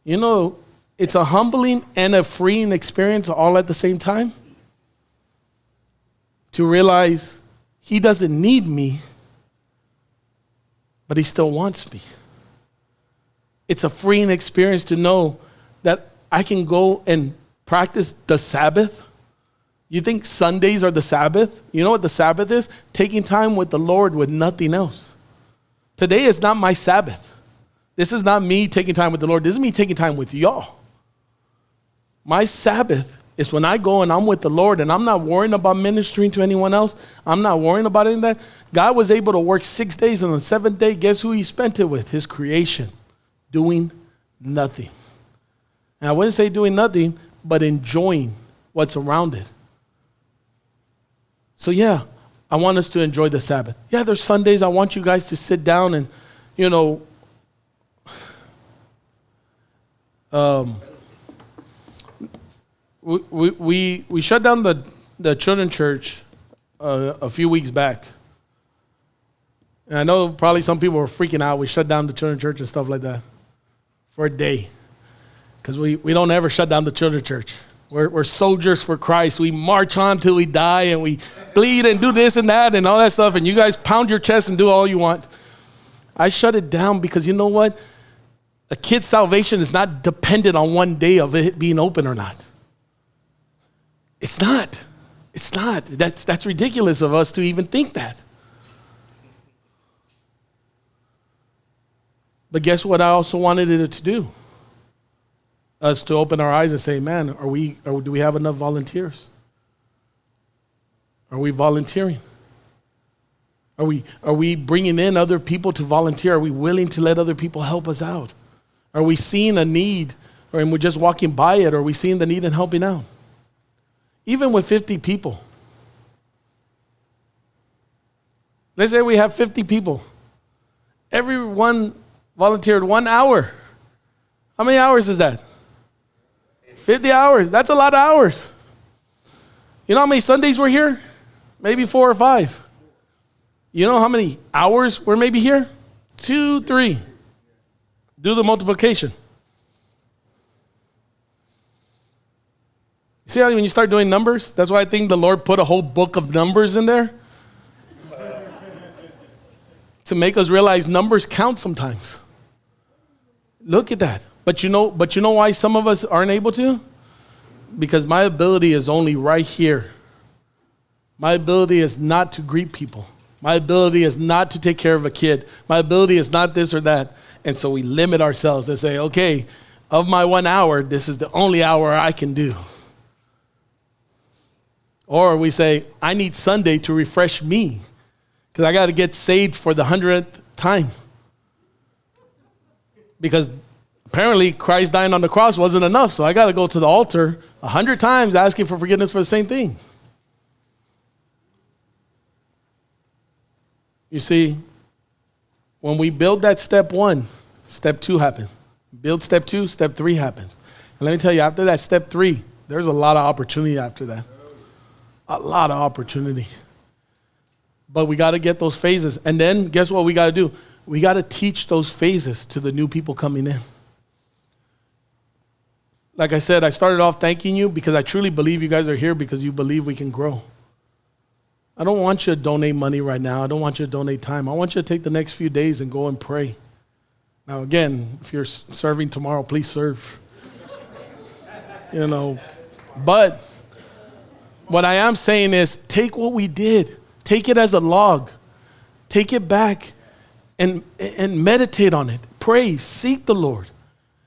You know, it's a humbling and a freeing experience all at the same time to realize He doesn't need me, but He still wants me. It's a freeing experience to know that I can go and practice the Sabbath. You think Sundays are the Sabbath? You know what the Sabbath is? Taking time with the Lord with nothing else. Today is not my Sabbath. This is not me taking time with the Lord. This is me taking time with y'all. My Sabbath is when I go and I'm with the Lord and I'm not worrying about ministering to anyone else. I'm not worrying about any of that. God was able to work 6 days, and on the seventh day, guess who He spent it with? His creation. Doing nothing. And I wouldn't say doing nothing, but enjoying what's around it. So yeah, I want us to enjoy the Sabbath. Yeah, there's Sundays I want you guys to sit down and, you know, we shut down the children's church a few weeks back. And I know probably some people were freaking out. We shut down the children's church and stuff like that for a day. Because we don't ever shut down the children's church. We're soldiers for Christ. We march on till we die, and we bleed and do this and that and all that stuff, and you guys pound your chest and do all you want. I shut it down because you know what? A kid's salvation is not dependent on one day of it being open or not. It's not. It's not. That's ridiculous of us to even think that. But guess what I also wanted it to do? Us to open our eyes and say, man, do we have enough volunteers? Are we volunteering? Are we bringing in other people to volunteer? Are we willing to let other people help us out? Are we seeing a need, and we're just walking by it, or are we seeing the need and helping out? Even with 50 people. Let's say we have 50 people. Everyone volunteered 1 hour. How many hours is that? 50 hours. That's a lot of hours. You know how many Sundays we're here? Maybe 4 or 5. You know how many hours we're maybe here? 2, 3. Do the multiplication. See how when you start doing numbers, that's why I think the Lord put a whole book of numbers in there. To make us realize numbers count sometimes. Look at that. But you know why some of us aren't able to? Because my ability is only right here. My ability is not to greet people. My ability is not to take care of a kid. My ability is not this or that. And so we limit ourselves and say, okay, of my 1 hour, this is the only hour I can do. Or we say, I need Sunday to refresh me because I got to get saved for the 100th time. Because apparently Christ dying on the cross wasn't enough, so I got to go to the altar 100 times asking for forgiveness for the same thing. You see, when we build that step 1, step 2 happens. Build step 2, step 3 happens. And let me tell you, after that step 3, there's a lot of opportunity after that. A lot of opportunity. But we got to get those phases. And then guess what we got to do? We got to teach those phases to the new people coming in. Like I said, I started off thanking you because I truly believe you guys are here because you believe we can grow. I don't want you to donate money right now. I don't want you to donate time. I want you to take the next few days and go and pray. Now, again, if you're serving tomorrow, please serve. But what I am saying is take what we did. Take it as a log. Take it back and meditate on it. Pray. Seek the Lord.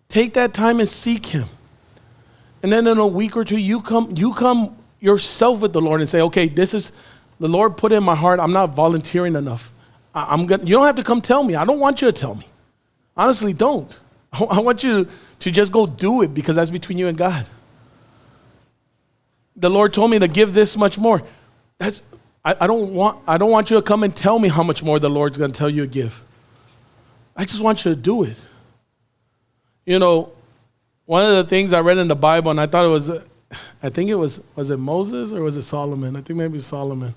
Take that time and seek Him. And then in a week or two, you come yourself with the Lord and say, okay, this is the Lord put in my heart. I'm not volunteering enough. You don't have to come tell me. I don't want you to tell me. Honestly, don't. I want you to just go do it, because that's between you and God. The Lord told me to give this much more. I don't want you to come and tell me how much more the Lord's going to tell you to give. I just want you to do it. You know, one of the things I read in the Bible, and I thought it was it Moses or was it Solomon? I think maybe it was Solomon.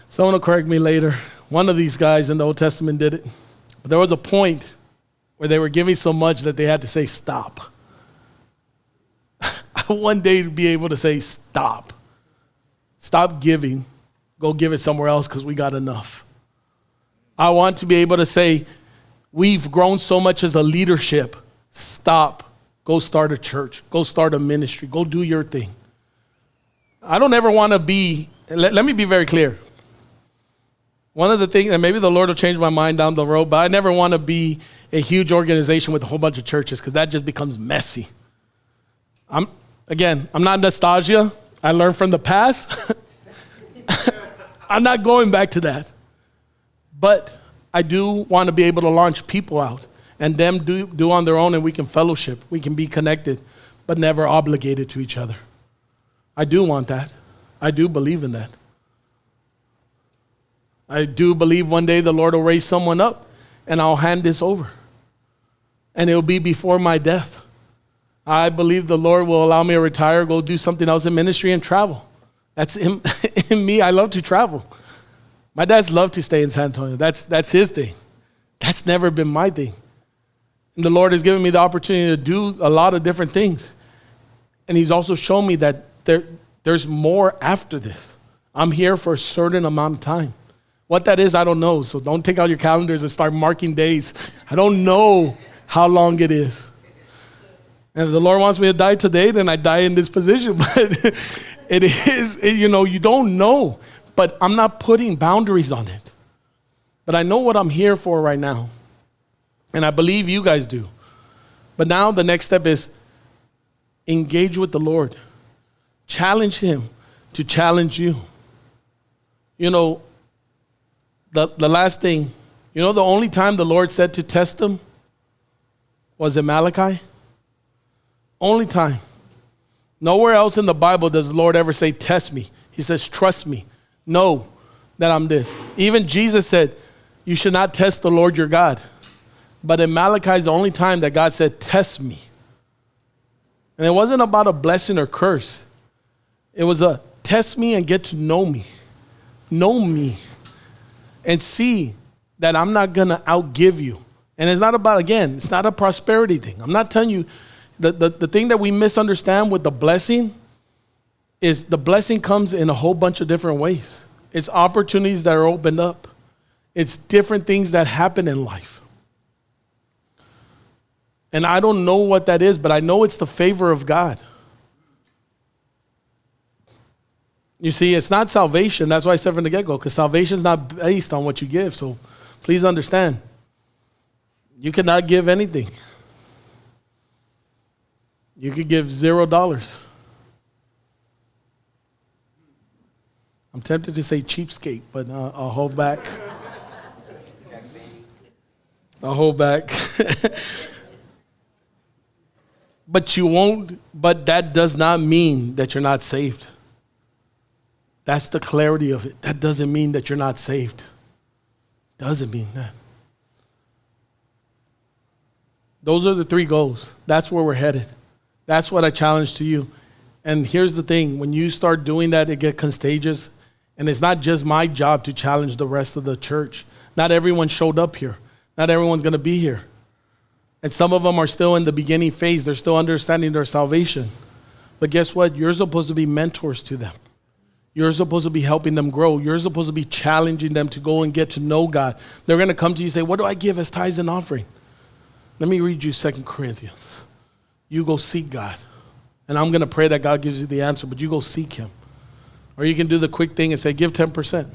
Someone will correct me later. One of these guys in the Old Testament did it. But there was a point where they were giving so much that they had to say, stop. I want one day to be able to say, stop. Stop giving. Go give it somewhere else, because we got enough. I want to be able to say, we've grown so much as a leadership. Stop. Go start a church. Go start a ministry. Go do your thing. I don't ever want to be, let me be very clear. One of the things, and maybe the Lord will change my mind down the road, but I never want to be a huge organization with a whole bunch of churches, because that just becomes messy. I'm not nostalgia. I learned from the past. I'm not going back to that. But I do want to be able to launch people out, and them do on their own, and we can fellowship. We can be connected, but never obligated to each other. I do want that. I do believe in that. I do believe one day the Lord will raise someone up, and I'll hand this over. And it'll be before my death. I believe the Lord will allow me to retire, go do something else in ministry, and travel. That's in me. I love to travel. My dad's loved to stay in San Antonio. That's his thing. That's never been my thing. And the Lord has given me the opportunity to do a lot of different things. And he's also shown me that there's more after this. I'm here for a certain amount of time. What that is, I don't know. So don't take out your calendars and start marking days. I don't know how long it is. And if the Lord wants me to die today, then I die in this position. But you don't know. But I'm not putting boundaries on it. But I know what I'm here for right now. And I believe you guys do. But now the next step is engage with the Lord. Challenge him to challenge you. You know, the last thing, the only time the Lord said to test them was in Malachi. Only time. Nowhere else in the Bible does the Lord ever say, test me. He says, trust me. Know that I'm this. Even Jesus said, you should not test the Lord your God. But in Malachi is the only time that God said, test me. And it wasn't about a blessing or curse. It was a test me and get to know me. Know me. And see that I'm not going to outgive you. And it's not about, again, it's not a prosperity thing. I'm not telling you, the thing that we misunderstand with the blessing is the blessing comes in a whole bunch of different ways. It's opportunities that are opened up. It's different things that happen in life. And I don't know what that is, but I know it's the favor of God. You see, it's not salvation. That's why I said from the get-go, because salvation is not based on what you give. So please understand, you cannot give anything. You could give $0. I'm tempted to say cheapskate, but I'll hold back. I'll hold back. But you won't, but that does not mean that you're not saved. That's the clarity of it. That doesn't mean that you're not saved. Doesn't mean that. Those are the 3 goals. That's where we're headed. That's what I challenge to you. And here's the thing. When you start doing that, it gets contagious. And it's not just my job to challenge the rest of the church. Not everyone showed up here. Not everyone's going to be here. And some of them are still in the beginning phase. They're still understanding their salvation. But guess what? You're supposed to be mentors to them. You're supposed to be helping them grow. You're supposed to be challenging them to go and get to know God. They're going to come to you and say, what do I give as tithes and offering? Let me read you 2 Corinthians. You go seek God. And I'm going to pray that God gives you the answer, but you go seek him. Or you can do the quick thing and say, give 10%.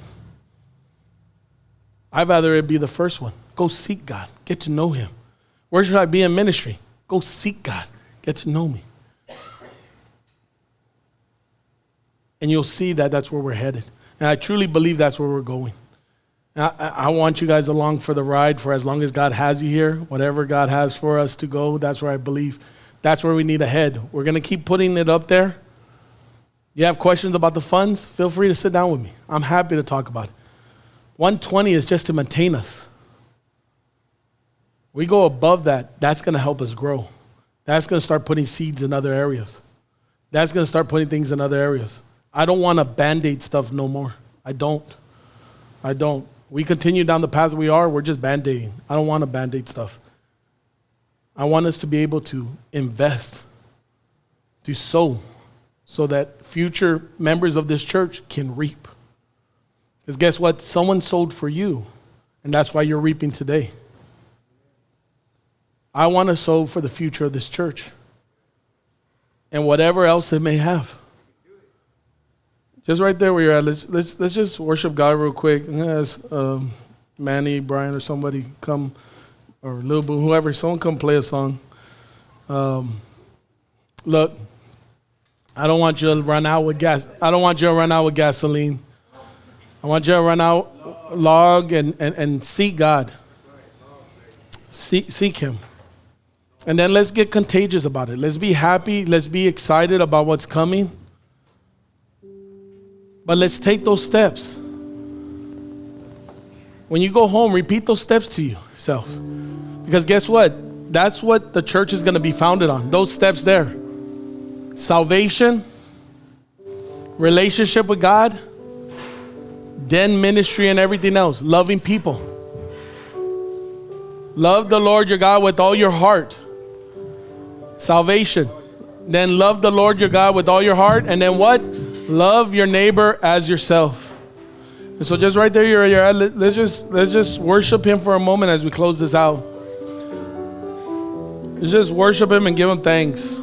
I'd rather it be the first one. Go seek God. Get to know him. Where should I be in ministry? Go seek God. Get to know me. And you'll see that that's where we're headed. And I truly believe that's where we're going. I want you guys along for the ride for as long as God has you here. Whatever God has for us to go, that's where I believe. That's where we need to head. We're going to keep putting it up there. You have questions about the funds? Feel free to sit down with me. I'm happy to talk about it. 120 is just to maintain us. We go above that, that's going to help us grow. That's going to start putting seeds in other areas. That's going to start putting things in other areas. I don't want to Band-Aid stuff no more. I don't. We continue down the path we are, we're just Band-Aiding. I don't want to Band-Aid stuff. I want us to be able to invest, to sow, so that future members of this church can reap. Because guess what? Someone sowed for you, and that's why you're reaping today. I want to sow for the future of this church and whatever else it may have. Just right there where you're at, let's just worship God real quick. As Manny, Brian, or somebody come, or Lil Boo, whoever, someone come play a song. Look, I don't want you to run out with gas. I don't want you to run out with gasoline. I want you to run out, log, and seek God. Seek Him. And then let's get contagious about it. Let's be happy. Let's be excited about what's coming. But let's take those steps. When you go home, repeat those steps to yourself. Because guess what? That's what the church is going to be founded on. Those steps there. Salvation, relationship with God, then ministry and everything else. Loving people. Love the Lord your God with all your heart. Salvation. Then love the Lord your God with all your heart. And then what? Love your neighbor as yourself. And so just right there, you're at, let's just worship Him for a moment as we close this out. Let's just worship Him and give Him thanks.